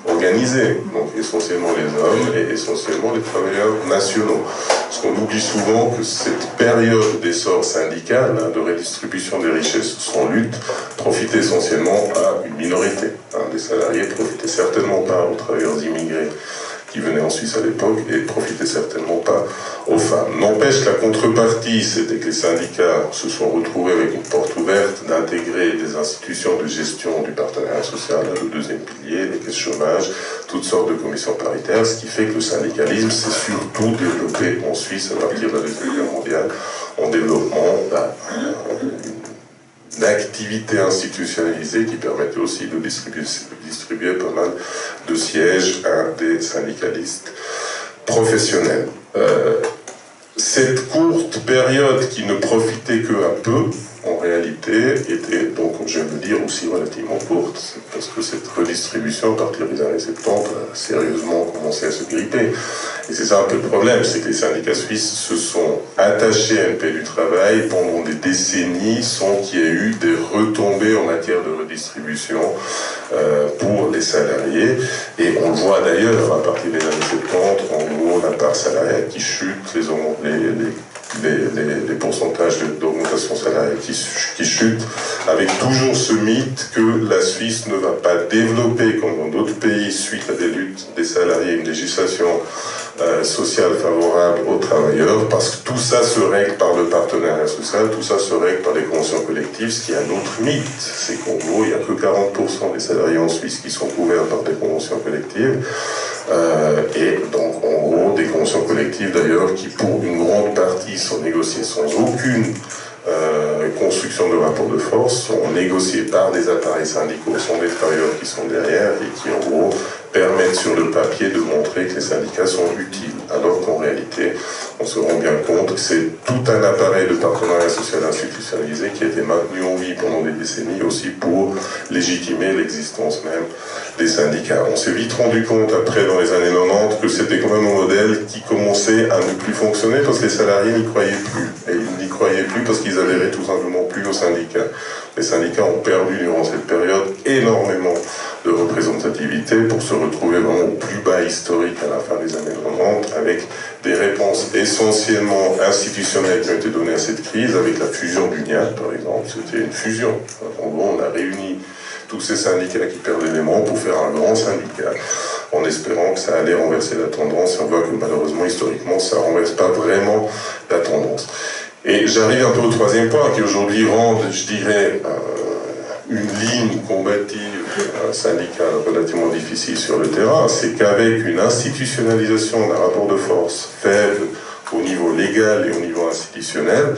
organiser, donc essentiellement les hommes et essentiellement les travailleurs nationaux. Parce qu'on oublie souvent que cette période d'essor syndical, de redistribution des richesses sans lutte, profitait essentiellement à une minorité. Les salariés ne profitaient certainement pas aux travailleurs immigrés qui venaient en Suisse à l'époque et ne profitaient certainement pas aux femmes. N'empêche que la contrepartie, c'était que les syndicats se sont retrouvés avec une porte ouverte d'intégrer des institutions de gestion du partenariat social, le deuxième pilier, les caisses chômage, toutes sortes de commissions paritaires, ce qui fait que le syndicalisme s'est surtout développé en Suisse à partir de la Deuxième Guerre mondiale, en développement d'activités institutionnalisées qui permettaient aussi de distribuer pas mal de sièges à des syndicalistes professionnels. Cette courte période qui ne profitait que à peu, en réalité, était donc, comme je viens de le dire, aussi relativement courte, parce que cette redistribution, à partir des années 70, a sérieusement commencé à se gripper. Et c'est ça un peu le problème, c'est que les syndicats suisses se sont attachés à une paix du travail pendant des décennies sans qu'il y ait eu des retombées en matière de redistribution pour les salariés. Et on le voit d'ailleurs, à partir des années 70, en gros, la part salariale qui chute, les pourcentages d'augmentation salariale qui chutent, avec toujours ce mythe que la Suisse ne va pas développer, comme dans d'autres pays, suite à des luttes des salariés, une législation sociale favorable aux travailleurs, parce que tout ça se règle par le partenariat social, tout ça se règle par les conventions collectives, ce qui est un autre mythe, c'est qu'en gros, il n'y a que 40% des salariés en Suisse qui sont couverts par des conventions collectives, et donc en gros des conventions collectives d'ailleurs qui pour une grande partie sont négociées sans aucune construction de rapport de force, sont négociées par des appareils syndicaux, sont des travailleurs qui sont derrière et qui en gros permettent sur le papier de montrer que les syndicats sont utiles, alors qu'en réalité, on se rend bien compte que c'est tout un appareil de partenariat social institutionnalisé qui a été maintenu en vie pendant des décennies aussi pour légitimer l'existence même des syndicats. On s'est vite rendu compte après, dans les années 90, que c'était quand même un modèle qui commençait à ne plus fonctionner parce que les salariés n'y croyaient plus. Et ils n'y croyaient plus parce qu'ils adhéraient tout simplement plus aux syndicats. Les syndicats ont perdu durant cette période énormément de représentativité pour se retrouver vraiment au plus bas historique à la fin des années 90 avec des réponses essentiellement institutionnelles qui ont été données à cette crise, avec la fusion du NIAT par exemple. C'était une fusion. En gros, on a réuni tous ces syndicats qui perdent l'élément pour faire un grand syndicat en espérant que ça allait renverser la tendance. Et on voit que malheureusement, historiquement, ça ne renverse pas vraiment la tendance. Et j'arrive un peu au troisième point qui aujourd'hui rend, je dirais, une ligne combative syndicale relativement difficile sur le terrain, c'est qu'avec une institutionnalisation d'un rapport de force faible au niveau légal et au niveau institutionnel,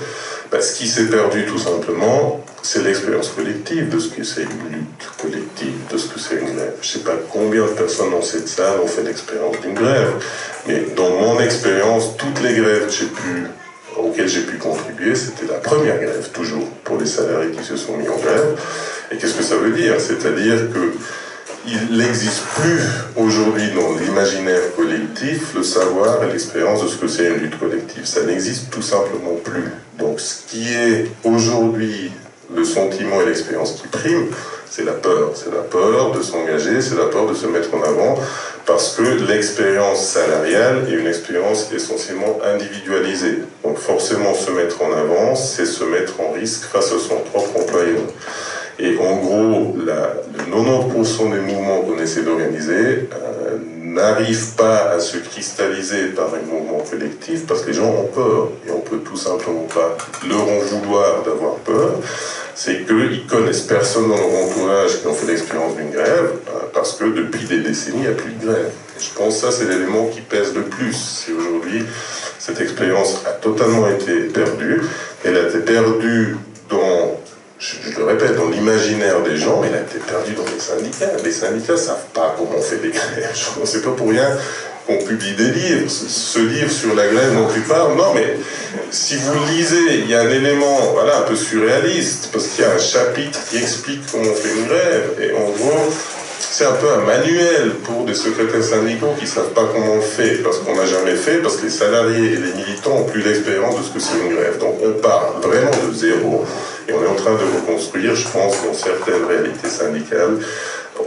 ce qui s'est perdu tout simplement, c'est l'expérience collective de ce que c'est une lutte collective, de ce que c'est une grève. Je ne sais pas combien de personnes dans cette salle ont fait l'expérience d'une grève, mais dans mon expérience, toutes les grèves auxquelles j'ai pu contribuer, c'était la première grève, toujours, pour les salariés qui se sont mis en grève. Et qu'est-ce que ça veut dire? C'est-à-dire qu'il n'existe plus aujourd'hui dans l'imaginaire collectif le savoir et l'expérience de ce que c'est une lutte collective. Ça n'existe tout simplement plus. Donc ce qui est aujourd'hui le sentiment et l'expérience qui priment, c'est la peur. C'est la peur de s'engager, c'est la peur de se mettre en avant, parce que l'expérience salariale est une expérience essentiellement individualisée. Donc forcément, se mettre en avant, c'est se mettre en risque face à son propre employeur. Et en gros, le 90% des mouvements qu'on essaie d'organiser n'arrivent pas à se cristalliser par un mouvement collectif parce que les gens ont peur. Et on peut tout simplement pas leur en vouloir d'avoir peur. C'est qu'ils connaissent personne dans leur entourage qui ont fait l'expérience d'une grève parce que depuis des décennies, il n'y a plus de grève. Et je pense que ça, c'est l'élément qui pèse le plus. Si aujourd'hui, cette expérience a totalement été perdue, elle a été perdue dans... Je le répète, dans l'imaginaire des gens, il a été perdu dans les syndicats. Les syndicats ne savent pas comment on fait des grèves. C'est pas pour rien qu'on publie des livres. Ce livre sur la grève dont tu parles, non, mais si vous le lisez, il y a un élément un peu surréaliste, parce qu'il y a un chapitre qui explique comment on fait une grève. Et en gros, c'est un peu un manuel pour des secrétaires syndicaux qui ne savent pas comment on le fait, parce qu'on n'a jamais fait, parce que les salariés et les militants n'ont plus l'expérience de ce que c'est une grève. Donc on part vraiment de zéro. Et on est en train de reconstruire, je pense, dans certaines réalités syndicales,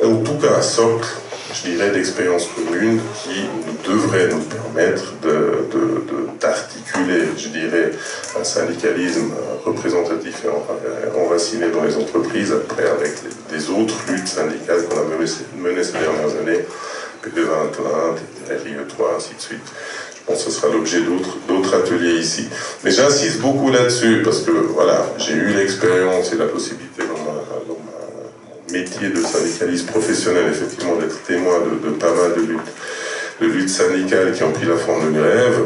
en tout cas un socle, je dirais, d'expérience commune qui devrait nous permettre d'articuler, je dirais, un syndicalisme représentatif et enraciné dans les entreprises, après avec les autres luttes syndicales qu'on a menées ces dernières années, PD21, RIE3, ainsi de suite. Je pense que ce sera l'objet d'autres ateliers ici. Mais j'insiste beaucoup là-dessus, parce que voilà, j'ai eu l'expérience et la possibilité dans mon métier de syndicaliste professionnel, effectivement, d'être témoin de pas mal de luttes syndicales qui ont pris la forme de grève.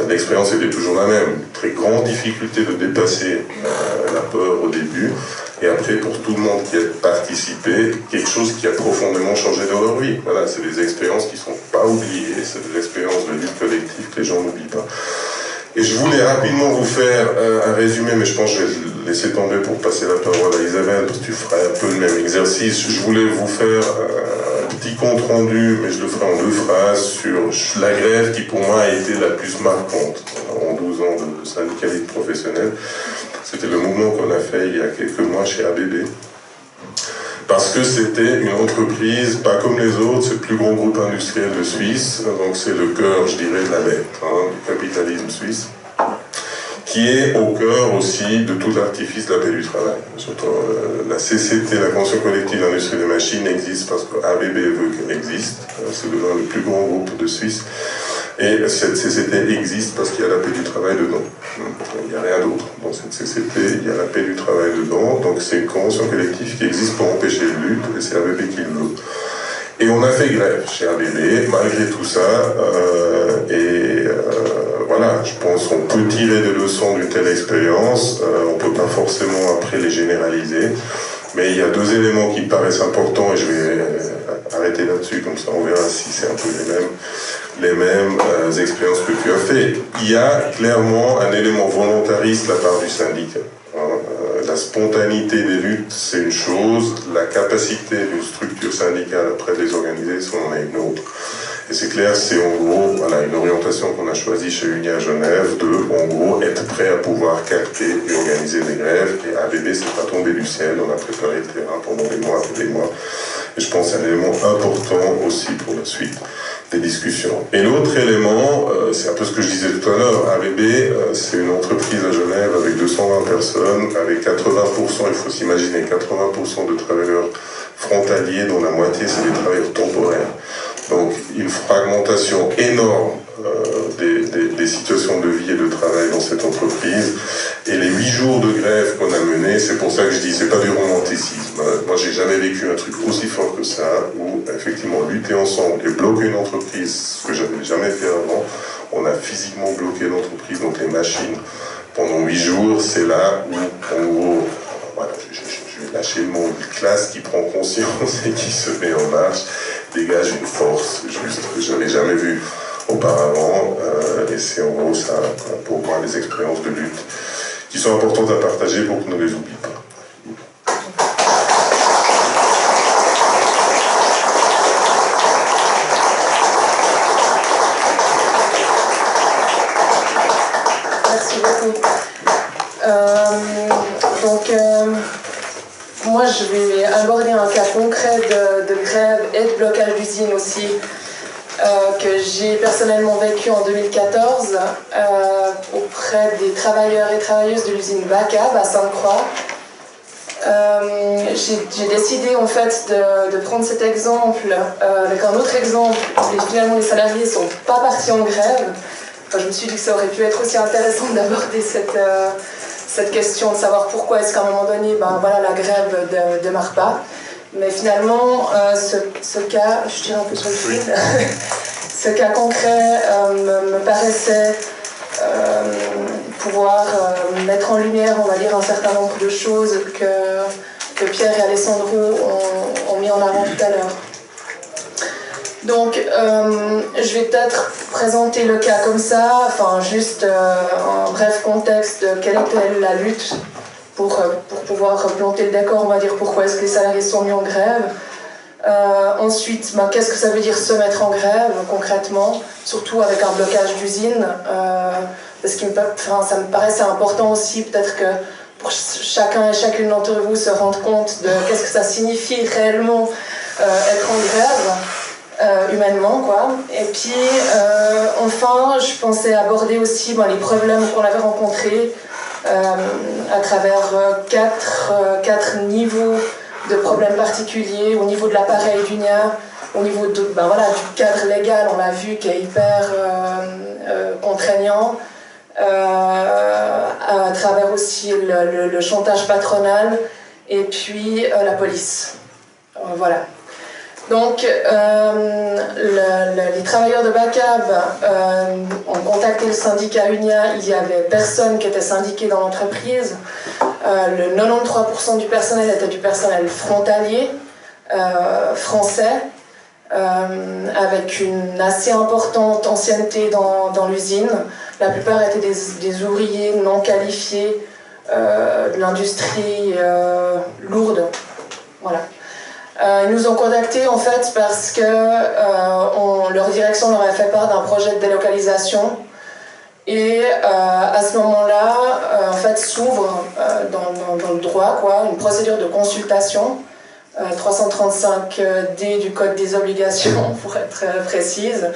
L'expérience était toujours la même. Très grande difficulté de dépasser la peur au début. Et après, pour tout le monde qui a participé, quelque chose qui a profondément changé dans leur vie. Voilà, c'est des expériences qui ne sont pas oubliées, c'est des expériences de lutte collective que les gens n'oublient pas. Et je voulais rapidement vous faire un résumé, mais je pense que je vais laisser tomber pour passer la parole à Isabelle, parce que tu feras un peu le même exercice. Je voulais vous faire un petit compte rendu, mais je le ferai en 2 phrases, sur la grève qui pour moi a été la plus marquante en 12 ans de syndicalisme professionnel. C'était le mouvement qu'on a fait il y a quelques mois chez ABB. Parce que c'était une entreprise, pas comme les autres, c'est le plus grand groupe industriel de Suisse, donc c'est le cœur, je dirais, de la bête, du capitalisme suisse, qui est au cœur aussi de tout l'artifice de la paix du travail. Surtout, la CCT, la Convention collective d'industrie des machines, existe parce que ABB veut qu'elle existe, c'est devenu le plus grand groupe de Suisse. Et cette CCT existe parce qu'il y a la paix du travail dedans. Il n'y a rien d'autre. Dans cette CCT, il y a la paix du travail dedans. Donc c'est une convention collective qui existe pour empêcher les luttes, et c'est ABB qui le veut. Et on a fait grève chez ABB, malgré tout ça. Voilà, je pense qu'on peut tirer des leçons d'une telle expérience. On ne peut pas forcément après les généraliser. Mais il y a deux éléments qui me paraissent importants et je vais arrêter là-dessus, comme ça on verra si c'est un peu les mêmes expériences que tu as fait. Il y a clairement un élément volontariste de la part du syndicat. La spontanéité des luttes, c'est une chose, la capacité d'une structure syndicale après de les organiser, c'en est une autre. Et c'est clair, c'est en gros voilà, une orientation qu'on a choisie chez UNIA Genève de, en gros, être prêt à pouvoir capter et organiser des grèves. Et ABB, c'est pas tombé du ciel, on a préparé le terrain pendant des mois et des mois. Et je pense que c'est un élément important aussi pour la suite des discussions. Et l'autre élément, c'est un peu ce que je disais tout à l'heure, ABB, c'est une entreprise à Genève avec 220 personnes, avec 80%, il faut s'imaginer, 80% de travailleurs frontaliers, dont la moitié c'est des travailleurs temporaires. Donc une fragmentation énorme des situations de vie et de travail dans cette entreprise. Et les 8 jours de grève qu'on a menés, c'est pour ça que je dis, c'est pas du romanticisme. Moi, j'ai jamais vécu un truc aussi fort que ça, où effectivement lutter ensemble et bloquer une entreprise, ce que j'avais jamais fait avant. On a physiquement bloqué l'entreprise, donc les machines, pendant 8 jours. C'est là où, en gros, voilà, je vais lâcher le mot, une classe qui prend conscience et qui se met en marche, dégage une force juste que je n'avais jamais vue auparavant. Et c'est en gros ça, pour moi, les expériences de lutte qui sont importantes à partager pour qu'on ne les oublie pas. Merci beaucoup. Moi, je vais aborder un cas concret de grève et de blocage d'usine aussi, que j'ai personnellement vécu en 2014 auprès des travailleurs et travailleuses de l'usine Bacab à Sainte-Croix. J'ai décidé en fait de prendre cet exemple avec un autre exemple où finalement les salariés ne sont pas partis en grève. Enfin, je me suis dit que ça aurait pu être aussi intéressant d'aborder cette question de savoir pourquoi est-ce qu'à un moment donné voilà, la grève ne démarre pas. Mais finalement, ce cas, je tire un peu sur le fil, ce cas concret me paraissait pouvoir mettre en lumière, on va dire, un certain nombre de choses que Pierre et Alessandro ont mis en avant tout à l'heure. Donc, je vais peut-être présenter le cas comme ça, enfin juste un bref contexte de quelle était la lutte pour pouvoir planter le décor, on va dire pourquoi est-ce que les salariés sont mis en grève. Ensuite, qu'est-ce que ça veut dire se mettre en grève concrètement, surtout avec un blocage d'usine, parce que ça me paraissait important aussi peut-être que pour chacun et chacune d'entre vous se rendre compte de qu'est-ce que ça signifie réellement être en grève. Humainement, quoi. Et puis, enfin, je pensais aborder aussi les problèmes qu'on avait rencontrés à travers quatre niveaux de problèmes particuliers, au niveau de l'appareil d'UNIA, au niveau du cadre légal, on l'a vu, qui est hyper contraignant, à travers aussi le chantage patronal, et puis la police. Voilà. Donc, les travailleurs de Bacab ont contacté le syndicat UNIA. Il n'y avait personne qui était syndiqué dans l'entreprise. Le 93% du personnel était du personnel frontalier, français, avec une assez importante ancienneté dans l'usine. La plupart étaient des ouvriers non qualifiés de l'industrie lourde. Voilà. Ils nous ont contactés en fait parce que leur direction leur avait fait part d'un projet de délocalisation et à ce moment-là en fait s'ouvre dans le droit une procédure de consultation 335D du Code des obligations pour être précise.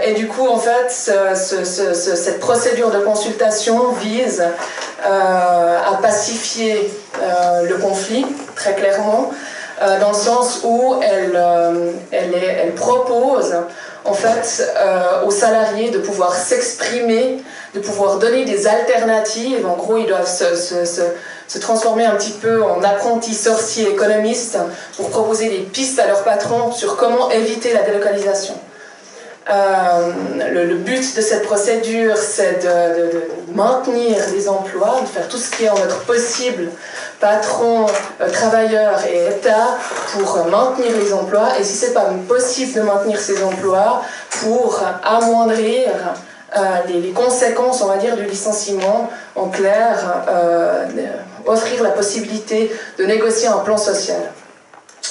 Et du coup en fait cette procédure de consultation vise à pacifier le conflit très clairement. Dans le sens où elle propose en fait aux salariés de pouvoir s'exprimer, de pouvoir donner des alternatives. En gros, ils doivent se transformer un petit peu en apprentis sorciers économistes pour proposer des pistes à leurs patrons sur comment éviter la délocalisation. Le but de cette procédure, c'est de maintenir les emplois, de faire tout ce qui est en notre possible, patron, travailleurs et État, pour maintenir les emplois. Et si ce n'est pas possible de maintenir ces emplois, pour amoindrir les conséquences, on va dire, du licenciement, en clair, offrir la possibilité de négocier un plan social.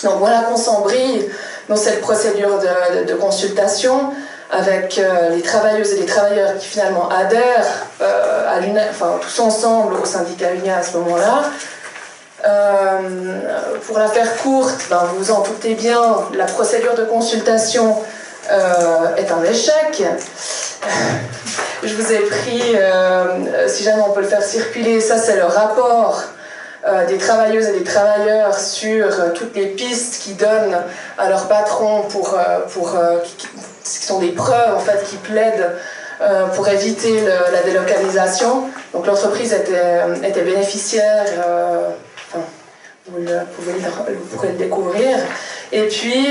Donc voilà qu'on s'embrille dans cette procédure de consultation avec les travailleuses et les travailleurs qui finalement adhèrent tous ensemble au syndicat UNIA à ce moment-là. Pour la faire courte, vous vous en doutez bien, la procédure de consultation est un échec. Je vous ai pris, si jamais on peut le faire circuler, ça c'est le rapport des travailleuses et des travailleurs sur toutes les pistes qu'ils donnent à leur patron qui sont des preuves en fait qui plaident pour éviter la délocalisation. Donc l'entreprise était bénéficiaire, vous pourrez le découvrir. Et puis,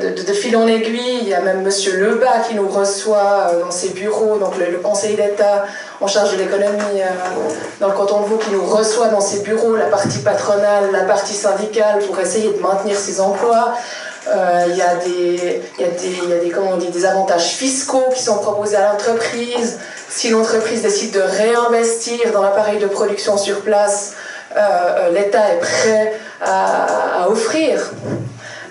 de fil en aiguille, il y a même M. Lebas qui nous reçoit dans ses bureaux, donc le conseiller d'État en charge de l'économie dans le canton de Vaud, qui nous reçoit dans ses bureaux la partie patronale, la partie syndicale, pour essayer de maintenir ses emplois. Il y a des avantages fiscaux qui sont proposés à l'entreprise. Si l'entreprise décide de réinvestir dans l'appareil de production sur place, l'État est prêt à offrir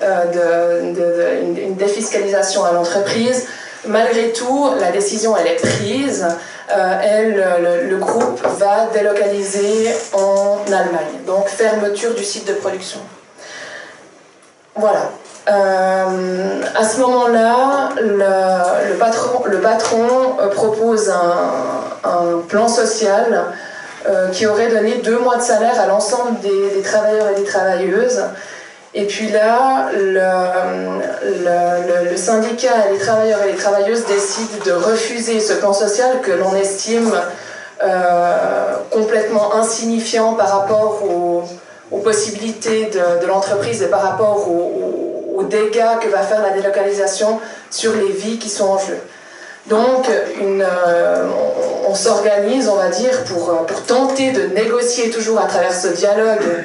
une défiscalisation à l'entreprise. Malgré tout, la décision elle est prise. Le groupe va délocaliser en Allemagne. Donc fermeture du site de production. Voilà. À ce moment-là, le patron propose un plan social qui aurait donné 2 mois de salaire à l'ensemble des travailleurs et des travailleuses. Et puis là, le syndicat et les travailleurs et les travailleuses décident de refuser ce plan social que l'on estime complètement insignifiant par rapport aux possibilités de l'entreprise et par rapport aux dégâts que va faire la délocalisation sur les vies qui sont en jeu. Donc, on s'organise, on va dire, pour tenter de négocier toujours à travers ce dialogue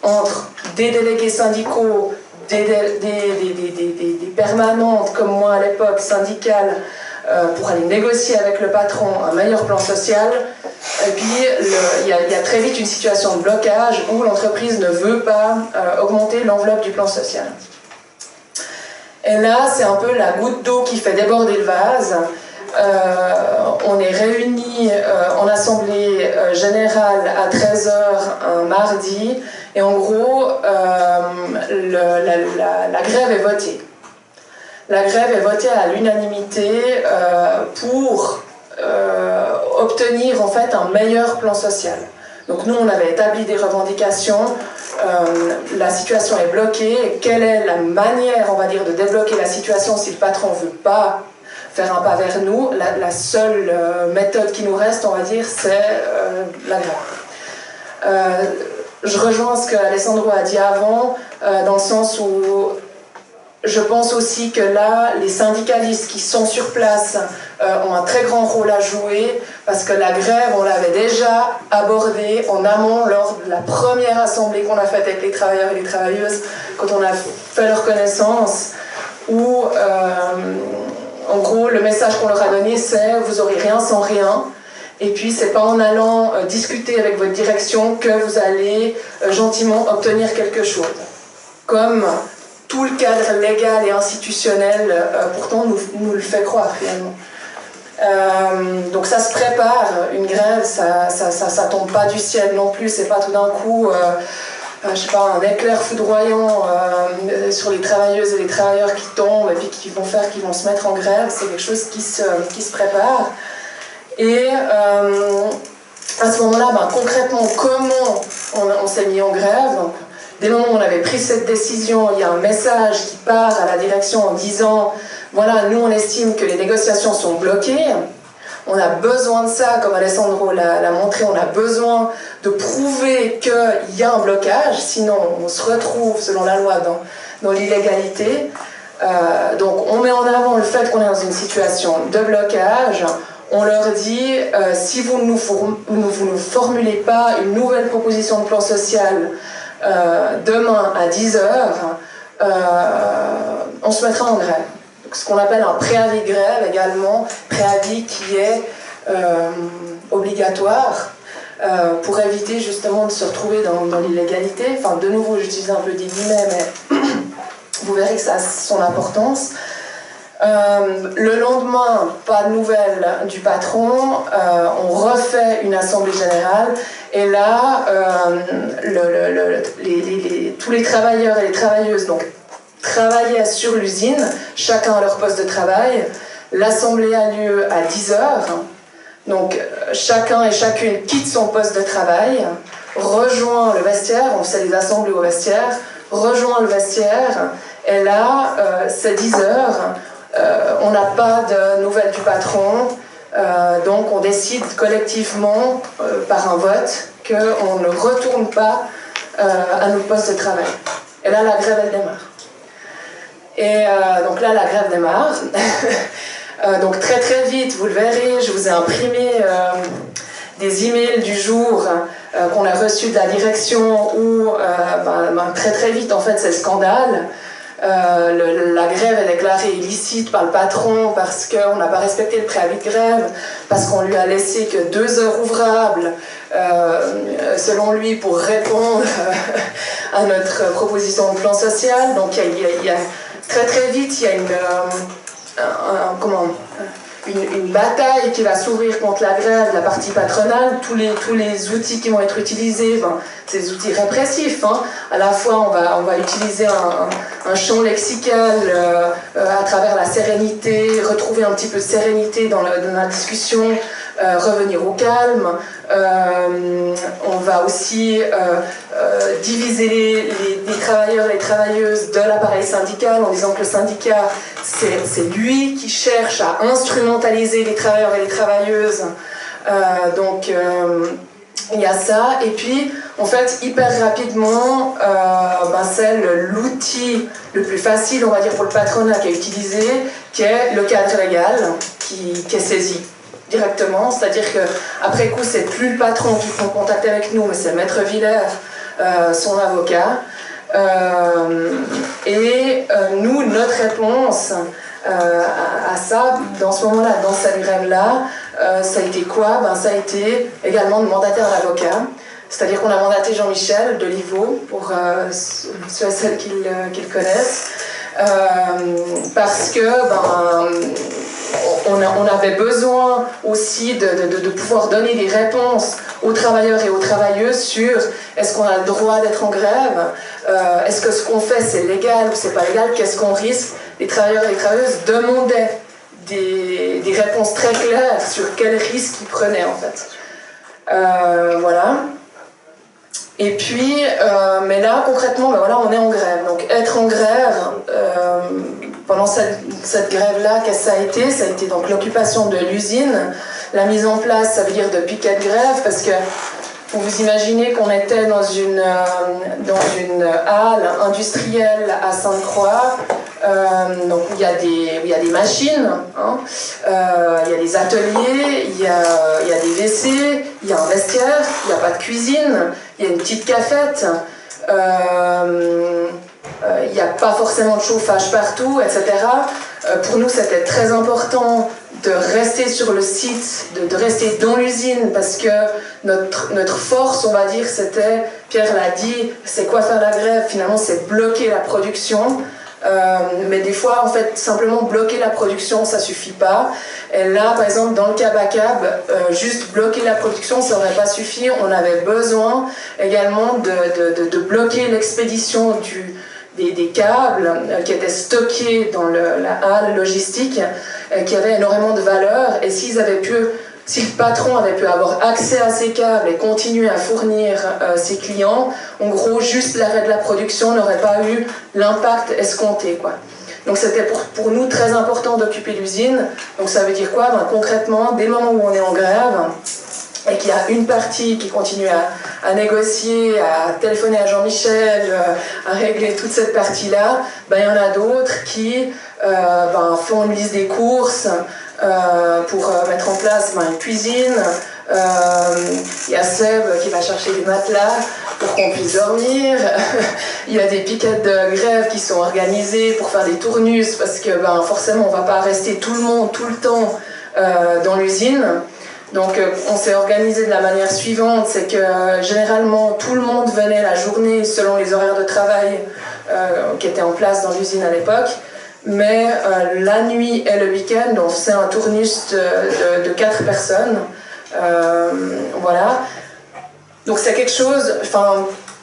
entre des délégués syndicaux, des permanentes, comme moi à l'époque, syndicales, pour aller négocier avec le patron un meilleur plan social. Et puis, il y a très vite une situation de blocage où l'entreprise ne veut pas augmenter l'enveloppe du plan social. Et là, c'est un peu la goutte d'eau qui fait déborder le vase. On est réunis en assemblée générale à 13h un mardi, et en gros, la grève est votée. La grève est votée à l'unanimité pour obtenir en fait un meilleur plan social. Donc nous, on avait établi des revendications, la situation est bloquée. Quelle est la manière, on va dire, de débloquer la situation si le patron ne veut pas faire un pas vers nous? La seule méthode qui nous reste, on va dire, c'est la grève. Je rejoins ce que Alessandro a dit avant, dans le sens où je pense aussi que là, les syndicalistes qui sont sur place ont un très grand rôle à jouer, parce que la grève, on l'avait déjà abordée en amont lors de la première assemblée qu'on a faite avec les travailleurs et les travailleuses, quand on a fait leur connaissance, où en gros, le message qu'on leur a donné, c'est « vous n'aurez rien sans rien ». Et puis, c'est pas en allant discuter avec votre direction que vous allez gentiment obtenir quelque chose. Comme tout le cadre légal et institutionnel, pourtant, nous le fait croire, finalement. Donc ça se prépare, une grève, ça tombe pas du ciel non plus, c'est pas tout d'un coup, je sais pas, un éclair foudroyant sur les travailleuses et les travailleurs qui tombent et puis qui vont se mettre en grève. C'est quelque chose qui se prépare. Et à ce moment-là, concrètement, comment on s'est mis en grève? Donc, dès le moment où on avait pris cette décision, il y a un message qui part à la direction en disant « Voilà, nous on estime que les négociations sont bloquées, on a besoin de ça, comme Alessandro l'a montré, on a besoin de prouver qu'il y a un blocage, sinon on se retrouve, selon la loi, dans l'illégalité. Donc on met en avant le fait qu'on est dans une situation de blocage. On leur dit, si vous ne nous formulez pas une nouvelle proposition de plan social demain à 10h, on se mettra en grève. Donc, ce qu'on appelle un préavis de grève également, préavis qui est obligatoire pour éviter justement de se retrouver dans l'illégalité. Enfin, de nouveau, j'utilise un peu des guillemets, mais vous verrez que ça a son importance. Le lendemain, pas de nouvelles du patron, on refait une assemblée générale et là, tous les travailleurs et les travailleuses donc, travaillaient sur l'usine, chacun à leur poste de travail. L'assemblée a lieu à 10h, donc chacun et chacune quitte son poste de travail, rejoint le vestiaire, on fait les assemblées au vestiaire, rejoint le vestiaire et là, c'est 10h. On n'a pas de nouvelles du patron, donc on décide collectivement par un vote qu'on ne retourne pas à notre poste de travail. Et là, la grève, elle démarre. Et donc là, la grève démarre. Donc très très vite, vous le verrez, je vous ai imprimé des emails du jour qu'on a reçus de la direction où très très vite, en fait, c'est le scandale. La grève est déclarée illicite par le patron parce qu'on n'a pas respecté le préavis de grève, parce qu'on lui a laissé que 2 heures ouvrables, selon lui, pour répondre à notre proposition de plan social. Donc il y a très très vite, il y a une bataille qui va s'ouvrir contre la grève, la partie patronale, tous les outils qui vont être utilisés, c'est des outils répressifs. À la fois, on va utiliser un champ lexical à travers la sérénité, retrouver un petit peu de sérénité dans la discussion, revenir au calme. On va aussi diviser les travailleurs et les travailleuses de l'appareil syndical en disant que le syndicat, c'est lui qui cherche à instrumentaliser les travailleurs et les travailleuses. Donc il y a ça. Et puis, en fait, hyper rapidement, c'est l'outil le plus facile, on va dire, pour le patronat qui est utilisé, qui est le cadre légal qui est saisi directement, c'est-à-dire qu'après coup, c'est plus le patron qui prend contact avec nous, mais c'est Maître Villers, son avocat. Nous, notre réponse à ça, dans ce moment-là, dans cette grève-là, ça a été quoi? Ça a été également de mandater un avocat. C'est-à-dire qu'on a mandaté Jean-Michel de Livaux, pour ceux et celles qui le connaissent, parce que on avait besoin aussi de pouvoir donner des réponses aux travailleurs et aux travailleuses sur est-ce qu'on a le droit d'être en grève, est-ce que ce qu'on fait c'est légal ou c'est pas légal, qu'est-ce qu'on risque. Les travailleurs et les travailleuses demandaient des réponses très claires sur quels risques ils prenaient en fait. Voilà. Et puis, mais là, concrètement, on est en grève. Donc, être en grève, pendant cette grève-là, qu'est-ce que ça a été? Ça a été donc l'occupation de l'usine, la mise en place, ça veut dire de piquets de grève, parce que vous imaginez qu'on était dans une halle industrielle à Sainte-Croix, donc il y a des machines, il y a des ateliers, il y a des WC, il y a un vestiaire, il n'y a pas de cuisine, il y a une petite cafette, il n'y a pas forcément de chauffage partout, etc. Pour nous, c'était très important de rester sur le site, de rester dans l'usine, parce que notre force, on va dire, c'était, Pierre l'a dit, c'est quoi faire la grève? Finalement, c'est bloquer la production. Mais des fois, en fait, simplement bloquer la production, ça suffit pas. Et là, par exemple, dans le cab à cab, juste bloquer la production, ça n'aurait pas suffi. On avait besoin également de bloquer l'expédition des câbles qui étaient stockés dans la halle logistique, qui avaient énormément de valeur. Et si le patron avait pu avoir accès à ces câbles et continuer à fournir ses clients, en gros, juste l'arrêt de la production n'aurait pas eu l'impact escompté, quoi. Donc c'était pour nous très important d'occuper l'usine. Donc ça veut dire quoi? Concrètement, dès le moment où on est en grève, et qu'il y a une partie qui continue à négocier, à téléphoner à Jean-Michel, à régler toute cette partie-là, ben, il y en a d'autres qui font une liste des courses pour mettre en place une cuisine. Il y a Seb qui va chercher des matelas pour qu'on puisse dormir. Il y a des piquettes de grève qui sont organisées pour faire des tournus parce que forcément on ne va pas rester tout le monde tout le temps dans l'usine. Donc on s'est organisé de la manière suivante, c'est que généralement tout le monde venait la journée selon les horaires de travail qui étaient en place dans l'usine à l'époque, mais la nuit et le week-end on faisait un tournus de 4 personnes. Voilà. Donc c'est quelque chose,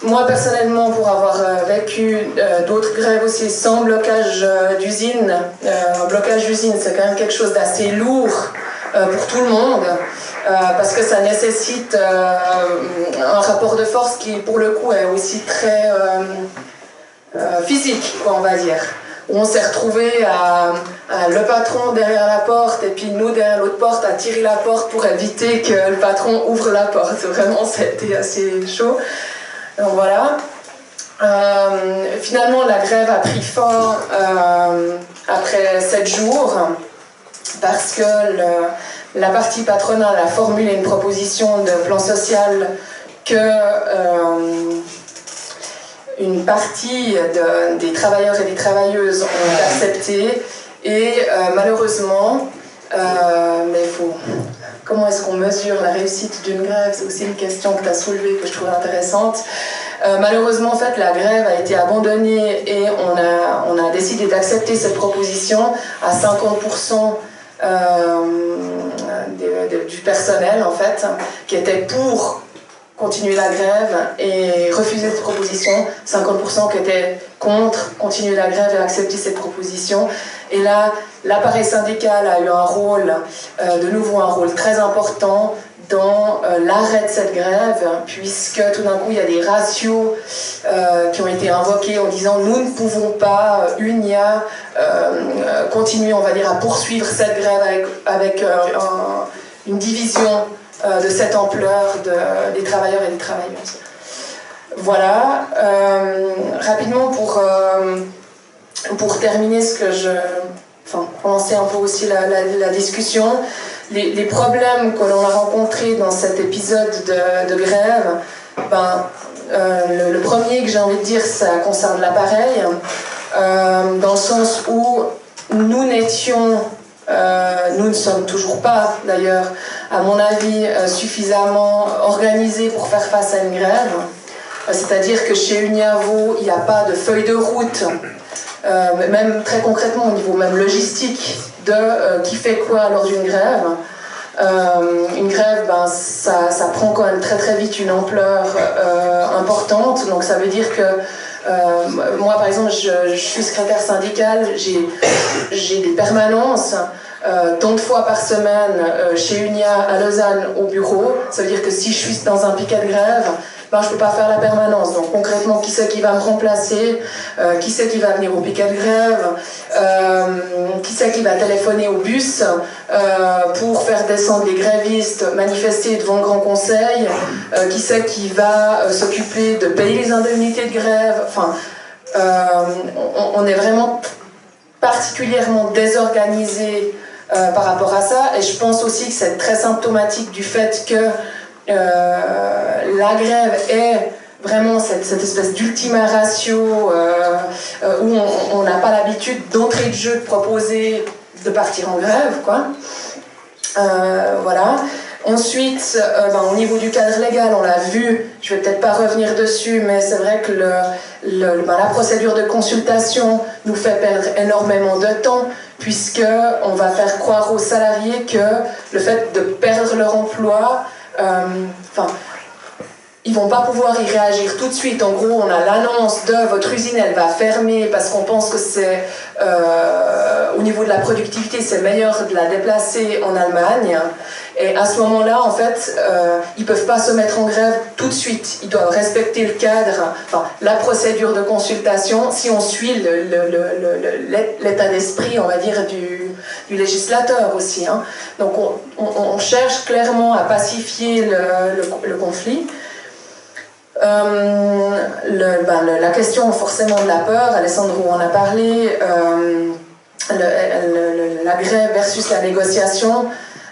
moi personnellement pour avoir vécu d'autres grèves aussi sans blocage d'usine, un blocage d'usine c'est quand même quelque chose d'assez lourd pour tout le monde, parce que ça nécessite un rapport de force qui pour le coup est aussi très physique, quoi, on va dire. Où on s'est retrouvé à le patron derrière la porte et puis nous derrière l'autre porte à tirer la porte pour éviter que le patron ouvre la porte. Vraiment, c'était assez chaud. Donc voilà. Finalement, la grève a pris fin après 7 jours parce que la partie patronale a formulé une proposition de plan social que une partie des travailleurs et des travailleuses ont accepté et malheureusement, comment est-ce qu'on mesure la réussite d'une grève? C'est aussi une question que tu as soulevée que je trouve intéressante. Malheureusement, en fait, la grève a été abandonnée et on a décidé d'accepter cette proposition à 50% du personnel, en fait, qui était pour continuer la grève et refuser cette proposition, 50% qui étaient contre continuer la grève et accepter cette proposition. Et là, l'appareil syndical a eu un rôle, de nouveau un rôle très important dans l'arrêt de cette grève, puisque tout d'un coup il y a des ratios qui ont été invoqués en disant nous ne pouvons pas, UNIA, continuer, on va dire, à poursuivre cette grève avec une division de cette ampleur des travailleurs et des travailleuses. Voilà. Rapidement pour terminer commencer un peu aussi la discussion, les problèmes que l'on a rencontrés dans cet épisode de grève, le premier que j'ai envie de dire, ça concerne l'appareil, dans le sens où nous ne sommes toujours pas, d'ailleurs, à mon avis, suffisamment organisés pour faire face à une grève. C'est-à-dire que chez Uniavo, il n'y a pas de feuille de route, même très concrètement au niveau même logistique, de qui fait quoi lors d'une grève. Une grève, ça prend quand même très très vite une ampleur importante, donc ça veut dire que moi par exemple je suis secrétaire syndicale, j'ai des permanences tant de fois par semaine chez UNIA à Lausanne au bureau. Ça veut dire que si je suis dans un piquet de grève, je ne peux pas faire la permanence. Donc concrètement, qui c'est qui va me remplacer, qui c'est qui va venir au piquet de grève, qui c'est qui va téléphoner au bus pour faire descendre les grévistes manifester devant le Grand Conseil, qui c'est qui va s'occuper de payer les indemnités de grève. Enfin, on est vraiment particulièrement désorganisé par rapport à ça, et je pense aussi que c'est très symptomatique du fait que la grève est vraiment cette espèce d'ultima ratio où on n'a pas l'habitude d'entrée de jeu de proposer de partir en grève, quoi. Voilà. Ensuite, au niveau du cadre légal, on l'a vu, je ne vais peut-être pas revenir dessus, mais c'est vrai que la procédure de consultation nous fait perdre énormément de temps, puisqu'on va faire croire aux salariés que le fait de perdre leur emploi, ils vont pas pouvoir y réagir tout de suite. En gros, on a l'annonce de votre usine, elle va fermer parce qu'on pense que c'est au niveau de la productivité, c'est meilleur de la déplacer en Allemagne. Et à ce moment-là, en fait, ils peuvent pas se mettre en grève tout de suite. Ils doivent respecter le cadre, la procédure de consultation. Si on suit l'état d'esprit, on va dire, du législateur aussi. Hein. Donc on cherche clairement à pacifier le conflit. La question forcément de la peur, Alessandro en a parlé, la grève versus la négociation,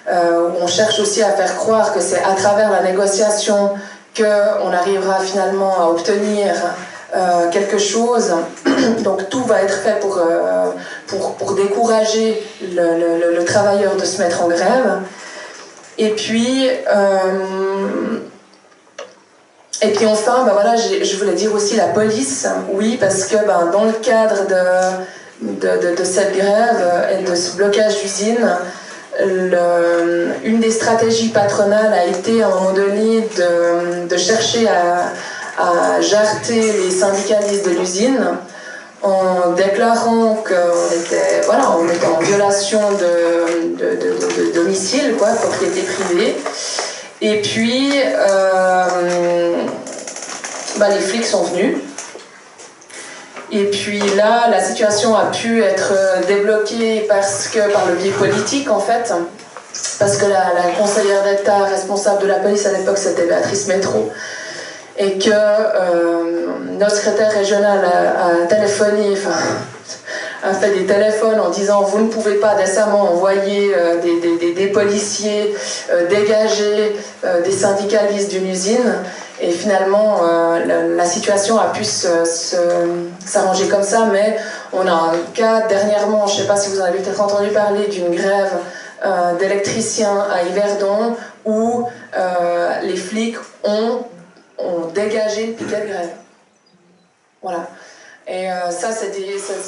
où on cherche aussi à faire croire que c'est à travers la négociation qu'on arrivera finalement à obtenir quelque chose. Donc tout va être fait pour décourager le travailleur de se mettre en grève. Et puis enfin, voilà, je voulais dire aussi la police, oui, parce que dans le cadre de cette grève et de ce blocage d'usine, une des stratégies patronales a été à un moment donné de chercher à jarter les syndicalistes de l'usine en déclarant qu'on était en violation de domicile, quoi, propriété privée. Et puis, les flics sont venus. Et puis là, la situation a pu être débloquée par le biais politique, en fait. Parce que la conseillère d'État responsable de la police à l'époque, c'était Béatrice Métro. Et que notre secrétaire régional a téléphoné, a fait des téléphones en disant vous ne pouvez pas décemment envoyer des policiers dégager des syndicalistes d'une usine. Et finalement, la situation a pu s'arranger comme ça, mais on a un cas dernièrement, je ne sais pas si vous en avez peut-être entendu parler, d'une grève d'électriciens à Yverdon où les flics ont dégagé le piquet de grève. Voilà. Et ça, c'est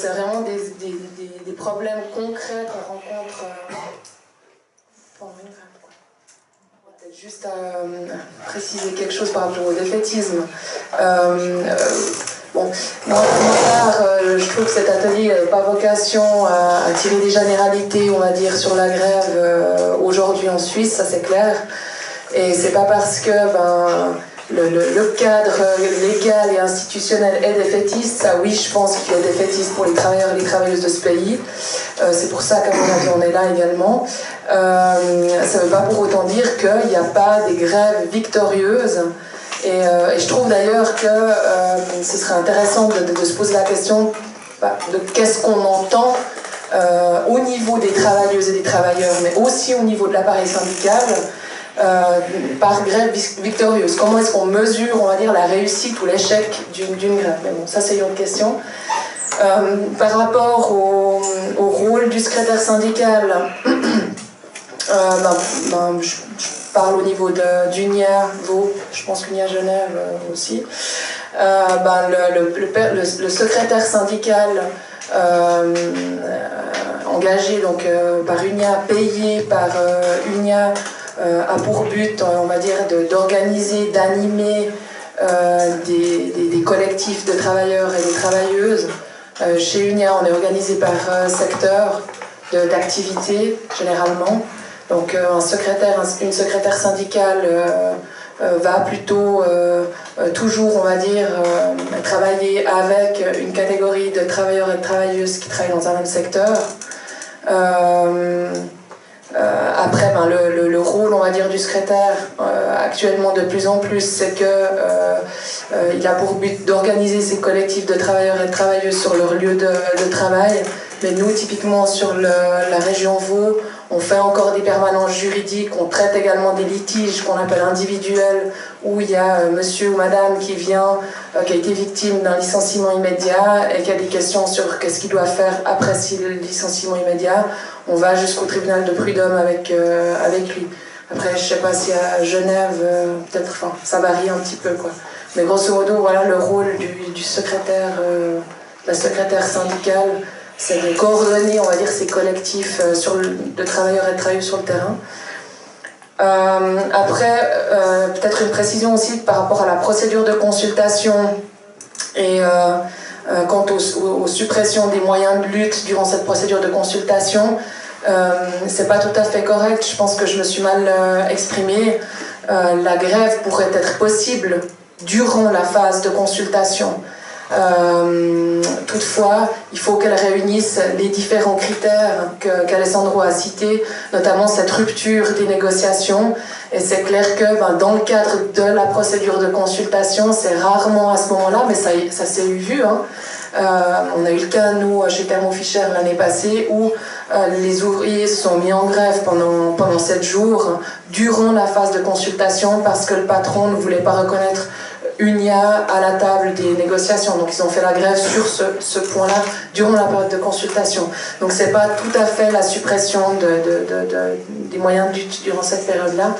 vraiment des problèmes concrets qu'on rencontre pendant une grève. Peut-être juste à préciser quelque chose par rapport au défaitisme. Bon, moi, pour ma part, je trouve que cet atelier n'a pas vocation à tirer des généralités, on va dire, sur la grève aujourd'hui en Suisse, ça c'est clair. Et c'est pas parce que le cadre légal et institutionnel est défaitiste, ça oui, je pense qu'il est défaitiste pour les travailleurs et les travailleuses de ce pays. C'est pour ça qu'à mon avis on est là également. Ça ne veut pas pour autant dire qu'il n'y a pas des grèves victorieuses. Et je trouve d'ailleurs que ce serait intéressant de se poser la question de qu'est-ce qu'on entend au niveau des travailleuses et des travailleurs, mais aussi au niveau de l'appareil syndical, par grève victorieuse. Comment est-ce qu'on mesure, on va dire, la réussite ou l'échec d'une grève? Mais bon, ça c'est une autre question. Par rapport au rôle du secrétaire syndical, je parle au niveau d'UNIA, Vaud, je pense qu'UNIA Genève aussi. Le secrétaire syndical engagé donc, par UNIA, payé par UNIA, a pour but, on va dire, d'organiser, d'animer des collectifs de travailleurs et de travailleuses. Chez UNIA, on est organisé par secteur d'activité, généralement. Donc une secrétaire syndicale va plutôt toujours, on va dire, travailler avec une catégorie de travailleurs et de travailleuses qui travaillent dans un même secteur. Après, le rôle, on va dire, du secrétaire, actuellement de plus en plus, c'est qu'il a pour but d'organiser ces collectifs de travailleurs et de travailleuses sur leur lieu de travail. Mais nous, typiquement, sur la région Vaud, on fait encore des permanences juridiques, on traite également des litiges qu'on appelle individuels, où il y a monsieur ou madame qui vient, qui a été victime d'un licenciement immédiat et qui a des questions sur qu'est-ce qu'il doit faire après le licenciement immédiat. On va jusqu'au tribunal de prud'homme avec lui. Après, je ne sais pas si à Genève, peut-être, enfin, ça varie un petit peu, quoi. Mais grosso modo, voilà le rôle du secrétaire, la secrétaire syndicale, c'est de coordonner, on va dire, ces collectifs de travailleurs et de travailleuses sur le terrain. Après, peut-être une précision aussi par rapport à la procédure de consultation et quant aux suppressions des moyens de lutte durant cette procédure de consultation. C'est pas tout à fait correct, je pense que je me suis mal exprimée. La grève pourrait être possible durant la phase de consultation. toutefois, il faut qu'elle réunisse les différents critères qu'Alessandro a cités, notamment cette rupture des négociations. Et c'est clair que dans le cadre de la procédure de consultation, c'est rarement à ce moment-là, mais ça s'est vu. Hein. On a eu le cas, nous, chez Thermo Fisher l'année passée, où les ouvriers se sont mis en grève pendant 7 jours, durant la phase de consultation, parce que le patron ne voulait pas reconnaître UNIA à la table des négociations. Donc ils ont fait la grève sur ce point-là durant la période de consultation. Donc c'est pas tout à fait la suppression des moyens de lutte durant cette période-là.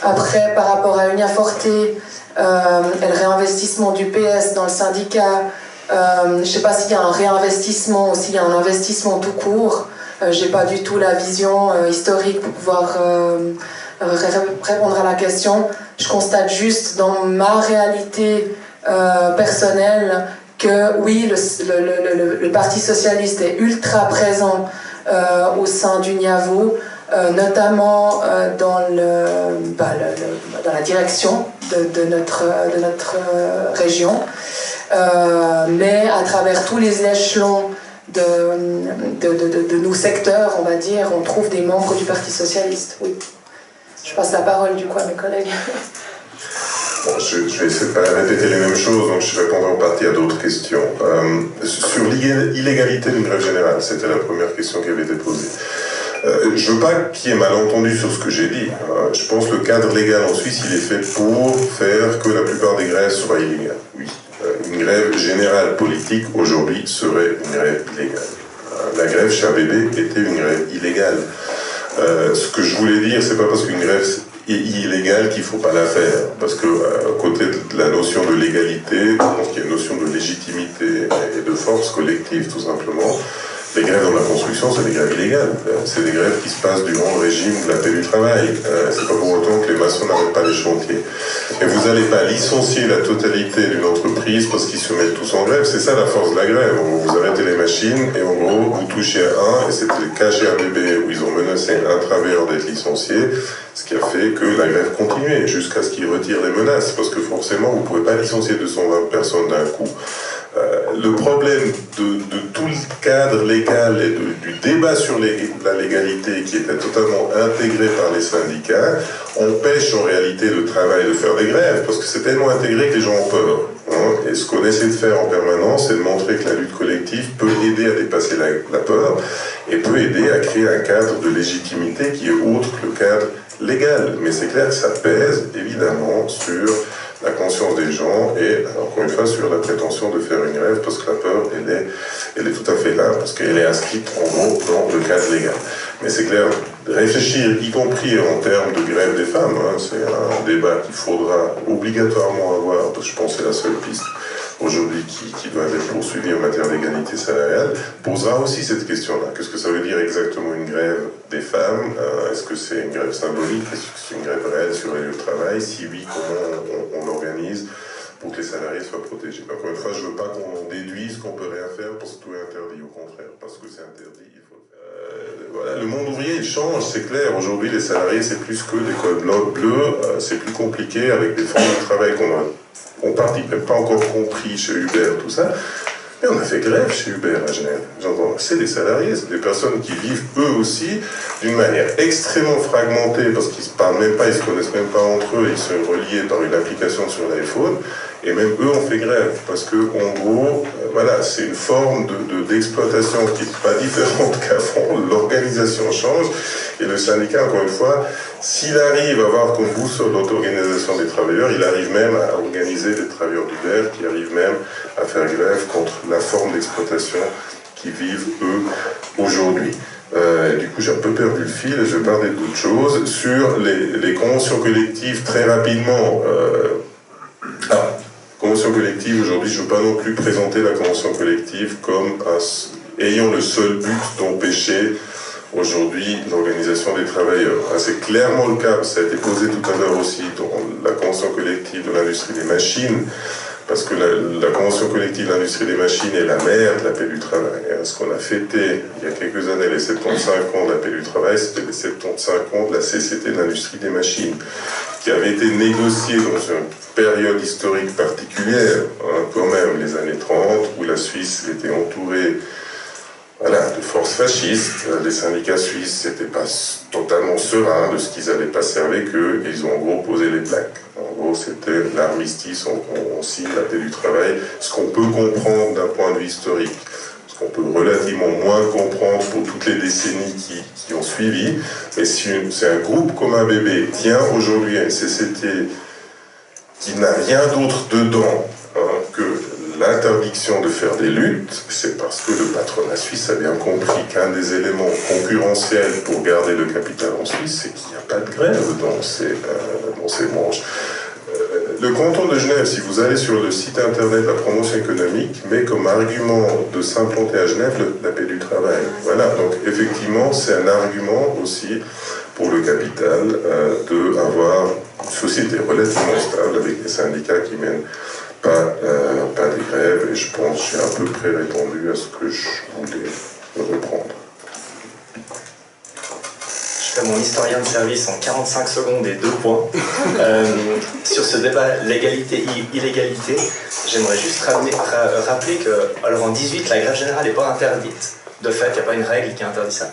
Après, par rapport à UNIA Forte, et le réinvestissement du PS dans le syndicat, je ne sais pas s'il y a un réinvestissement ou s'il y a un investissement tout court. J'ai pas du tout la vision historique pour pouvoir répondre à la question. Je constate juste dans ma réalité personnelle que oui, le Parti Socialiste est ultra présent au sein du NIAVO, notamment dans la direction de notre région, mais à travers tous les échelons de nos secteurs, on va dire, on trouve des membres du Parti Socialiste. Oui. Je passe la parole du coup à mes collègues. Bon, je vais essayer de ne pas répéter les mêmes choses, donc je répondrai en partie à d'autres questions. Sur l'illégalité d'une grève générale, c'était la première question qui avait été posée. Je ne veux pas qu'il y ait malentendu sur ce que j'ai dit. Je pense que le cadre légal en Suisse, il est fait pour faire que la plupart des grèves soient illégales. Oui. Une grève générale politique, aujourd'hui, serait une grève illégale. La grève chez ABB était une grève illégale. Ce que je voulais dire, c'est pas parce qu'une grève est illégale qu'il ne faut pas la faire. Parce que, à côté de la notion de légalité, je pense qu'il y a une notion de légitimité et de force collective, tout simplement. Les grèves dans la construction, c'est des grèves illégales. C'est des grèves qui se passent durant le régime de la paix du travail. C'est pas pour autant que les maçons n'arrêtent pas les chantiers. Et vous n'allez pas licencier la totalité d'une entreprise parce qu'ils se mettent tous en grève. C'est ça la force de la grève. Vous arrêtez les machines et en gros, vous touchez à un, et c'était le cas chez ABB où ils ont menacé un travailleur d'être licencié, ce qui a fait que la grève continuait jusqu'à ce qu'ils retirent les menaces. Parce que forcément, vous ne pouvez pas licencier 220 personnes d'un coup. Le problème de tout le cadre légal et du débat sur la légalité qui était totalement intégré par les syndicats empêche en réalité le travail de faire des grèves parce que c'est tellement intégré que les gens ont peur. Hein. Et ce qu'on essaie de faire en permanence, c'est de montrer que la lutte collective peut aider à dépasser la peur et peut aider à créer un cadre de légitimité qui est autre que le cadre légal. Mais c'est clair que ça pèse évidemment sur la conscience des gens et, encore une fois, sur la prétention de faire une grève, parce que la peur, elle est tout à fait là, parce qu'elle est inscrite, en gros, dans le cadre légal. Mais c'est clair, réfléchir, y compris en termes de grève des femmes, hein, c'est un débat qu'il faudra obligatoirement avoir, parce que je pense que c'est la seule piste aujourd'hui qui doit être poursuivie en matière d'égalité salariale, posera aussi cette question-là. Qu'est-ce que ça veut dire exactement une grève des femmes? Est-ce que c'est une grève symbolique? Est-ce que c'est une grève réelle sur les lieux de travail? Si oui, comment on organise pour que les salariés soient protégés? Encore une fois, je ne veux pas qu'on déduise qu'on ne peut rien faire parce que tout est interdit. Au contraire, parce que c'est interdit, il faut le faire. Voilà, le monde ouvrier, il change, c'est clair. Aujourd'hui, les salariés, c'est plus que des codes bleus. C'est plus compliqué avec des formes de travail qu'on n'a pas encore compris chez Uber, tout ça. Mais on a fait grève chez Uber à Genève. J'entends, c'est des salariés, c'est des personnes qui vivent eux aussi d'une manière extrêmement fragmentée parce qu'ils ne se parlent même pas, ils ne se connaissent même pas entre eux, ils sont reliés par une application sur l'iPhone. Et même eux ont fait grève parce que, en gros, voilà, c'est une forme d'exploitation qui n'est pas différente qu'avant. L'organisation change et le syndicat, encore une fois, s'il arrive à avoir comme boussole l'auto-organisation des travailleurs, il arrive même à organiser des travailleurs d'Uber qui arrivent même à faire grève contre la forme d'exploitation qu'ils vivent eux aujourd'hui. Du coup, j'ai un peu perdu le fil et je vais parler d'autre chose. Sur les conventions collectives, très rapidement. Convention collective, aujourd'hui, je ne veux pas non plus présenter la convention collective comme ayant le seul but d'empêcher aujourd'hui l'organisation des travailleurs. C'est clairement le cas, ça a été posé tout à l'heure aussi dans la convention collective de l'industrie des machines, parce que la convention collective de l'industrie des machines est la mère de la paix du travail. Ce qu'on a fêté il y a quelques années, les 75 ans de la paix du travail, c'était les 75 ans de la CCT de l'industrie des machines, qui avait été négociée dans une période historique particulière, hein, suisse était entouré de forces fascistes. Les syndicats suisses n'étaient pas totalement sereins de ce qu'ils allaient passer avec eux, et ils ont en gros posé les plaques. En gros, c'était l'armistice, on signe la paix du travail, ce qu'on peut comprendre d'un point de vue historique, ce qu'on peut relativement moins comprendre pour toutes les décennies qui ont suivi. Mais si un groupe comme ABB tient aujourd'hui à une CCT qui n'a rien d'autre dedans que l'interdiction de faire des luttes, c'est parce que le patronat suisse a bien compris qu'un des éléments concurrentiels pour garder le capital en Suisse, c'est qu'il n'y a pas de grève dans ces branches. Le canton de Genève, si vous allez sur le site internet de la promotion économique, met comme argument de s'implanter à Genève la paix du travail. Voilà, donc effectivement, c'est un argument aussi pour le capital d'avoir une société relativement stable avec des syndicats qui mènent pas des grèves, et je pense que j'ai à peu près répondu à ce que je voulais reprendre. Je fais mon historien de service en 45 secondes et 2 points. Sur ce débat légalité-illégalité, j'aimerais juste rappeler que, alors en 18, la grève générale n'est pas interdite. De fait, il n'y a pas une règle qui interdit ça.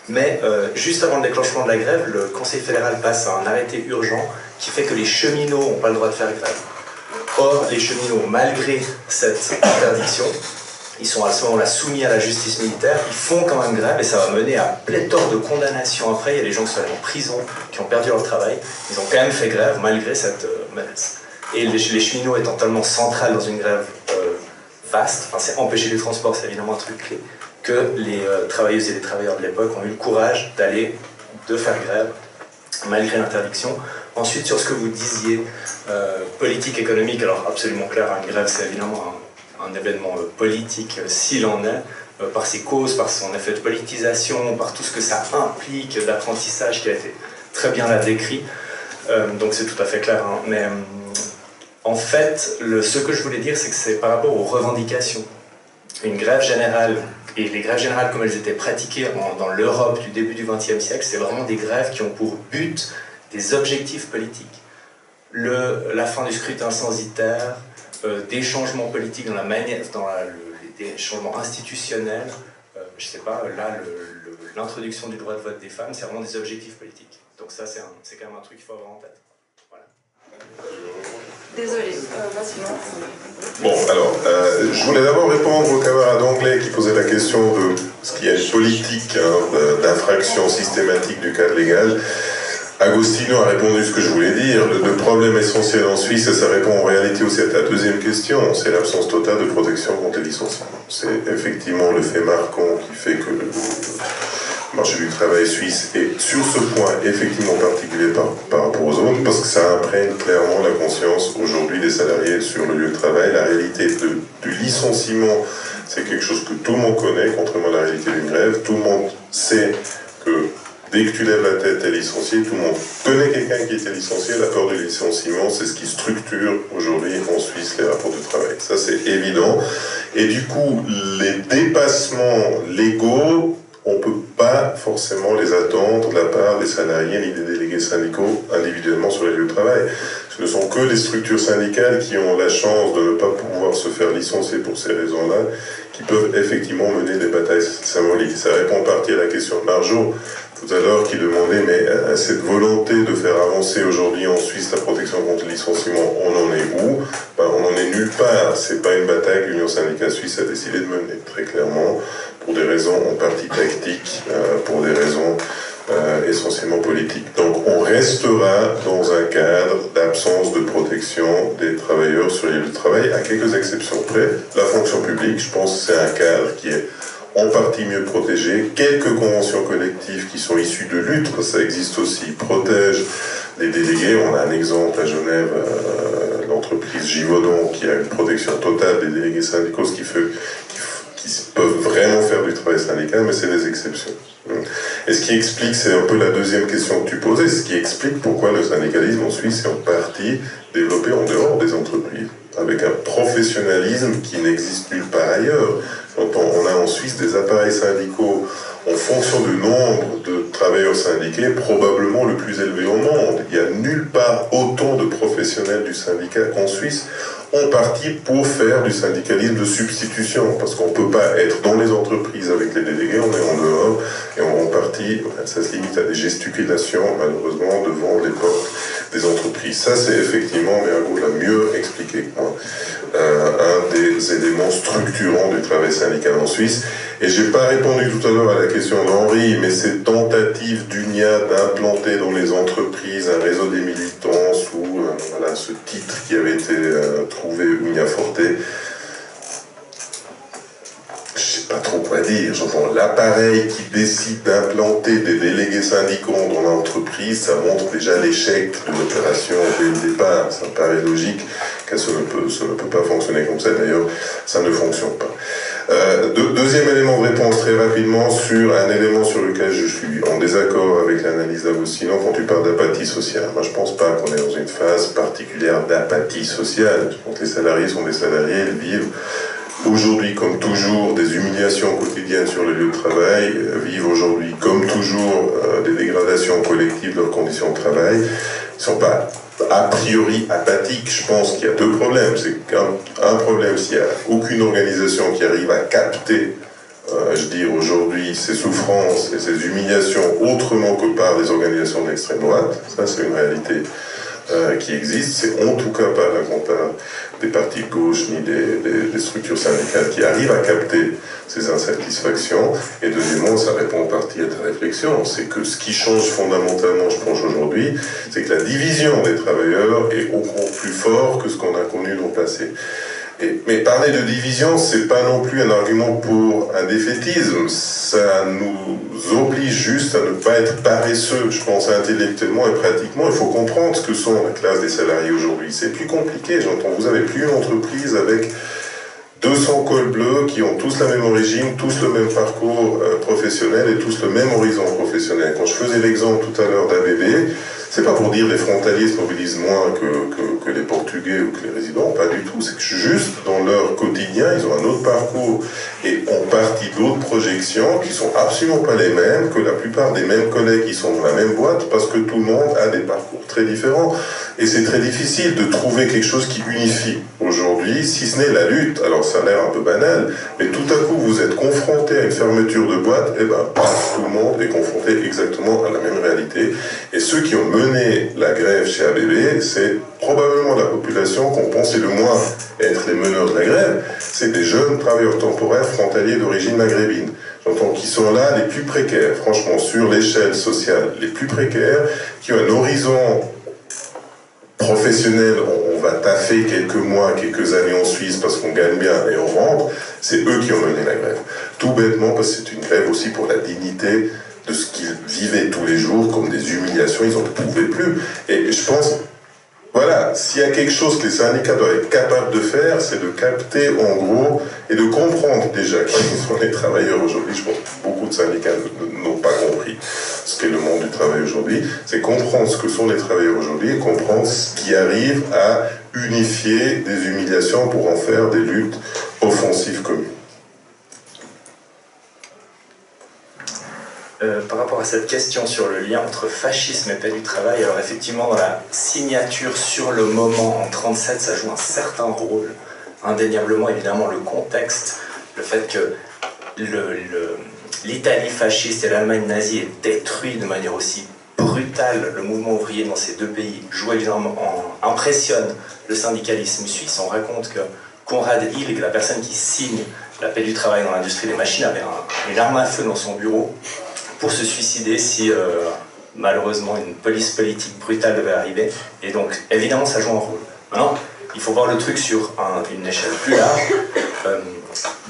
Mais juste avant le déclenchement de la grève, le Conseil fédéral passe un arrêté urgent qui fait que les cheminots n'ont pas le droit de faire grève. Or, les cheminots, malgré cette interdiction, ils sont à ce moment-là soumis à la justice militaire, ils font quand même grève, et ça va mener à pléthore de condamnations après. Il y a des gens qui sont allés en prison, qui ont perdu leur travail, ils ont quand même fait grève malgré cette menace. Et les cheminots étant tellement centrales dans une grève vaste, c'est empêcher les transports, c'est évidemment un truc clé, que les travailleuses et les travailleurs de l'époque ont eu le courage de faire grève malgré l'interdiction. Ensuite, sur ce que vous disiez, politique, économique, alors absolument clair, une grève c'est évidemment un événement politique, s'il en est, par ses causes, par son effet de politisation, par tout ce que ça implique d'apprentissage qui a été très bien là décrit, donc c'est tout à fait clair. Mais en fait, ce que je voulais dire, c'est que c'est par rapport aux revendications. Une grève générale, et les grèves générales comme elles étaient pratiquées dans l'Europe du début du XXe siècle, c'est vraiment des grèves qui ont pour but des objectifs politiques. La fin du scrutin censitaire, des changements politiques dans la manière, des changements institutionnels, je sais pas, là, l'introduction du droit de vote des femmes, c'est vraiment des objectifs politiques. Donc ça, c'est quand même un truc qu'il faut avoir en tête. Voilà. Désolée, Bon, alors, je voulais d'abord répondre aux camarades anglais qui posaient la question de ce qu'il y a une politique d'infraction systématique du cadre légal. Agostino a répondu ce que je voulais dire. Le problème essentiel en Suisse, et ça répond en réalité aussi à ta deuxième question, c'est l'absence totale de protection contre les licenciements. C'est effectivement le fait marquant qui fait que le marché du travail suisse est sur ce point effectivement particulier par rapport aux autres, parce que ça imprègne clairement la conscience aujourd'hui des salariés sur le lieu de travail. La réalité du licenciement, c'est quelque chose que tout le monde connaît, contrairement à la réalité d'une grève. Tout le monde sait que dès que tu lèves la tête, tu es licencié. Tout le monde connaît quelqu'un qui était licencié. La peur du licenciement, c'est ce qui structure aujourd'hui en Suisse les rapports de travail. Ça, c'est évident. Et du coup, les dépassements légaux, on ne peut pas forcément les attendre de la part des salariés ni des délégués syndicaux individuellement sur les lieux de travail. Ce ne sont que les structures syndicales qui ont la chance de ne pas pouvoir se faire licencier pour ces raisons-là, qui peuvent effectivement mener des batailles symboliques. Ça répond en partie à la question de Marjo, tout à l'heure, qui demandait, mais cette volonté de faire avancer aujourd'hui en Suisse la protection contre le licenciement, on en est où? On n'en est nulle part. C'est pas une bataille que l'Union syndicale suisse a décidé de mener, très clairement, pour des raisons en partie tactiques, pour des raisons essentiellement politiques. Donc on restera dans un cadre d'absence de protection des travailleurs sur les lieux de travail, à quelques exceptions près. La fonction publique, je pense que c'est un cadre qui est en partie mieux protégé. Quelques conventions collectives qui sont issues de luttes, parce que ça existe aussi, protègent les délégués. On a un exemple à Genève, l'entreprise Givaudan, qui a une protection totale des délégués syndicaux, ce qui fait qui peuvent vraiment faire du travail syndical, mais c'est des exceptions. Et ce qui explique, c'est un peu la deuxième question que tu posais, ce qui explique pourquoi le syndicalisme en Suisse est en partie développé en dehors des entreprises, avec un professionnalisme qui n'existe nulle part ailleurs. On a en Suisse des appareils syndicaux en fonction du nombre de travailleurs syndiqués, probablement le plus élevé au monde. Il n'y a nulle part autant de professionnels du syndicat qu'en Suisse, en partie pour faire du syndicalisme de substitution, parce qu'on ne peut pas être dans les entreprises avec les délégués, on est en dehors, et en partie, ça se limite à des gesticulations, malheureusement, devant les portes des entreprises. Ça, c'est effectivement, mais Mergo l'a mieux expliqué que moi, un des éléments structurants du travail syndical en Suisse. Et j'ai pas répondu tout à l'heure à la question d'Henri, mais ces tentatives d'UNIA d'implanter dans les entreprises un réseau des militants sous voilà, ce titre qui avait été trouvé Unia Forte, je sais pas trop quoi dire. J'entends l'appareil qui décide d'implanter des délégués syndicaux dans l'entreprise, ça montre déjà l'échec de l'opération dès le départ. Ça me paraît logique que ça ne peut pas fonctionner comme ça. D'ailleurs, ça ne fonctionne pas. Deuxième élément de réponse très rapidement sur un élément sur lequel je suis en désaccord avec l'analyse d'Agostino quand tu parles d'apathie sociale. Moi, je pense pas qu'on est dans une phase particulière d'apathie sociale. Je pense que les salariés sont des salariés, ils vivent aujourd'hui, comme toujours, des humiliations quotidiennes sur le lieu de travail, vivent aujourd'hui, comme toujours, des dégradations collectives de leurs conditions de travail. Ils ne sont pas a priori apathiques. Je pense qu'il y a deux problèmes. C'est qu'un problème, s'il n'y a aucune organisation qui arrive à capter, je dis aujourd'hui, ces souffrances et ces humiliations autrement que par des organisations d'extrême droite. Ça, c'est une réalité qui existe. C'est en tout cas pas la compare des partis de gauche ni des structures syndicales qui arrivent à capter ces insatisfactions. Et deuxièmement, ça répond en partie à ta réflexion, c'est que ce qui change fondamentalement, je pense aujourd'hui, c'est que la division des travailleurs est encore plus fort que ce qu'on a connu dans le passé. Mais parler de division, c'est pas non plus un argument pour un défaitisme. Ça nous oblige juste à ne pas être paresseux, je pense, intellectuellement et pratiquement. Il faut comprendre ce que sont la classe des salariés aujourd'hui. C'est plus compliqué, j'entends. Vous avez plus une entreprise avec 200 cols bleus qui ont tous la même origine, tous le même parcours professionnel et tous le même horizon professionnel. Quand je faisais l'exemple tout à l'heure d'ABB, c'est pas pour dire que les frontaliers se mobilisent moins que les Portugais ou que les résidents, pas du tout. C'est que juste dans leur quotidien, ils ont un autre parcours et ont partie d'autres projections qui sont absolument pas les mêmes que la plupart des mêmes collègues qui sont dans la même boîte parce que tout le monde a des parcours très différents. Et c'est très difficile de trouver quelque chose qui unifie aujourd'hui, si ce n'est la lutte. Alors ça a l'air un peu banal, mais tout à coup vous êtes confronté à une fermeture de boîte, et ben tout le monde est confronté exactement à la même réalité. Et ceux qui ont mené la grève chez ABB, c'est probablement la population qu'on pensait le moins être les meneurs de la grève, c'est des jeunes travailleurs temporaires frontaliers d'origine maghrébine. J'entends qu'ils sont là les plus précaires, franchement, sur l'échelle sociale, les plus précaires, qui ont un horizon professionnel, on va taffer quelques mois, quelques années en Suisse parce qu'on gagne bien et on rentre, c'est eux qui ont mené la grève. Tout bêtement parce que c'est une grève aussi pour la dignité de ce qu'ils vivaient tous les jours comme des humiliations, ils n'en pouvaient plus. Et je pense, voilà, s'il y a quelque chose que les syndicats doivent être capables de faire, c'est de capter en gros et de comprendre déjà qui sont les travailleurs aujourd'hui. Je pense que beaucoup de syndicats n'ont pas compris ce qu'est le monde du travail aujourd'hui. C'est comprendre ce que sont les travailleurs aujourd'hui et comprendre ce qui arrive à unifier des humiliations pour en faire des luttes offensives communes. Par rapport à cette question sur le lien entre fascisme et paix du travail, alors effectivement dans la signature sur le moment en 1937, ça joue un certain rôle, indéniablement évidemment le contexte, le fait que l'Italie fasciste et l'Allemagne nazie aient détruit de manière aussi brutale le mouvement ouvrier dans ces deux pays, impressionne le syndicalisme suisse. On raconte que Konrad Hilg, la personne qui signe la paix du travail dans l'industrie des machines, avait une arme à feu dans son bureau pour se suicider si malheureusement une police politique brutale devait arriver. Et donc évidemment ça joue un rôle. Maintenant, il faut voir le truc sur une échelle plus large.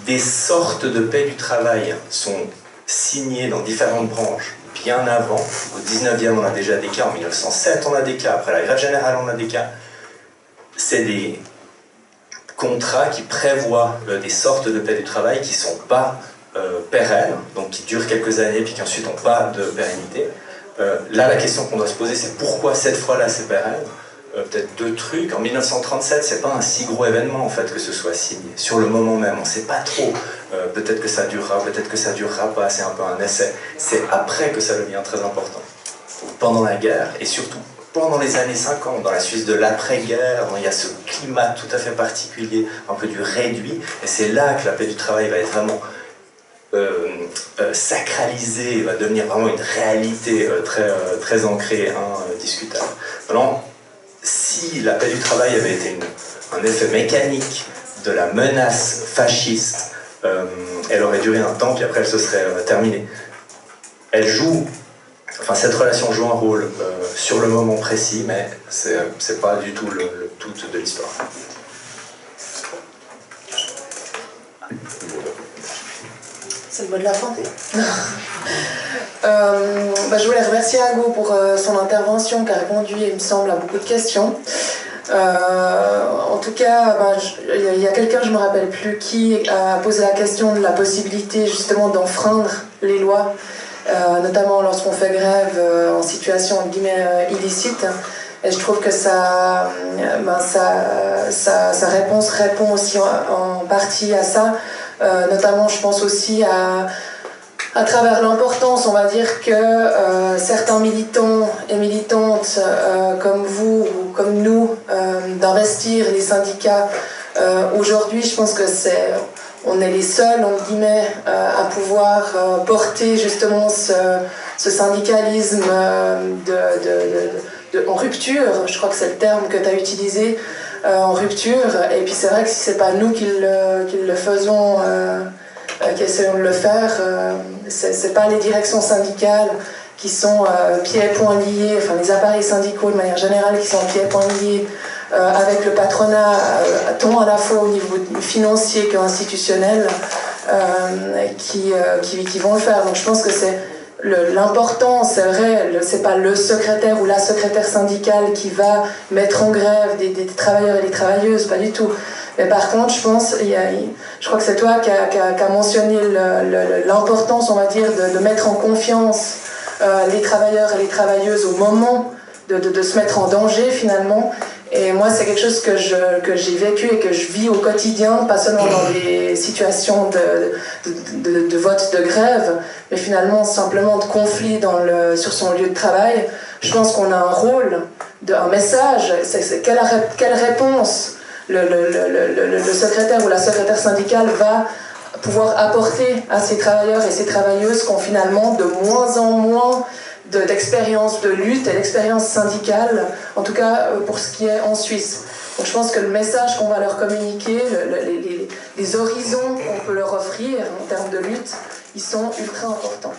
Des sortes de paix du travail sont signées dans différentes branches bien avant. Au 19e on a déjà des cas, en 1907 on a des cas, après la grève générale on a des cas. C'est des contrats qui prévoient des sortes de paix du travail qui ne sont pas pérennes, donc qui durent quelques années puis qui ensuite n'ont pas de pérennité. Là, la question qu'on doit se poser, c'est pourquoi cette fois-là c'est pérenne. peut-être deux trucs. En 1937, c'est pas un si gros événement en fait que ce soit signé. Sur le moment même, on sait pas trop. Peut-être que ça durera, peut-être que ça durera pas. C'est un peu un essai. C'est après que ça devient très important. Pendant la guerre et surtout pendant les années 50, dans la Suisse de l'après-guerre, il y a ce climat tout à fait particulier, un peu du réduit, et c'est là que la paix du travail va être vraiment sacralisée, va devenir vraiment une réalité très ancrée, indiscutable. Maintenant, si la paix du travail avait été un effet mécanique de la menace fasciste, elle aurait duré un temps, puis après elle se serait terminée. Elle joue... Enfin, cette relation joue un rôle sur le moment précis, mais c'est pas du tout le tout de l'histoire. C'est le mot de la fin. Je voulais remercier Ago pour son intervention qui a répondu, il me semble, à beaucoup de questions. En tout cas, il y a quelqu'un, je ne me rappelle plus qui, a posé la question de la possibilité justement d'enfreindre les lois. Notamment lorsqu'on fait grève en situation entre guillemets illicite, et je trouve que sa réponse répond aussi en partie à ça, notamment je pense aussi à travers l'importance, on va dire, que certains militants et militantes comme vous ou comme nous, d'investir les syndicats. Aujourd'hui, je pense que on est les seuls, entre guillemets, à pouvoir porter justement ce syndicalisme en rupture. Je crois que c'est le terme que tu as utilisé, en rupture. Et puis c'est vrai que si c'est pas nous qui le faisons, qui essayons de le faire, c'est pas les directions syndicales qui sont pieds et poings liés, enfin les appareils syndicaux de manière générale qui sont pieds et poings liés avec le patronat, tant à la fois au niveau financier qu'institutionnel, qui vont le faire. Donc je pense que c'est l'important, c'est vrai, c'est pas le secrétaire ou la secrétaire syndicale qui va mettre en grève des travailleurs et des travailleuses, pas du tout. Mais par contre, je pense, je crois que c'est toi qui a mentionné l'importance, on va dire, de mettre en confiance les travailleurs et les travailleuses au moment de se mettre en danger finalement. Et moi, c'est quelque chose que j'ai vécu et que je vis au quotidien, pas seulement dans des situations de vote de grève, mais finalement simplement de conflit sur son lieu de travail. Je pense qu'on a un rôle, un message, c'est quelle réponse le secrétaire ou la secrétaire syndicale va pouvoir apporter à ces travailleurs et ces travailleuses qui ont finalement de moins en moins d'expérience de lutte et d'expérience syndicale, en tout cas pour ce qui est en Suisse. Donc je pense que le message qu'on va leur communiquer, les horizons qu'on peut leur offrir en termes de lutte, ils sont ultra importants.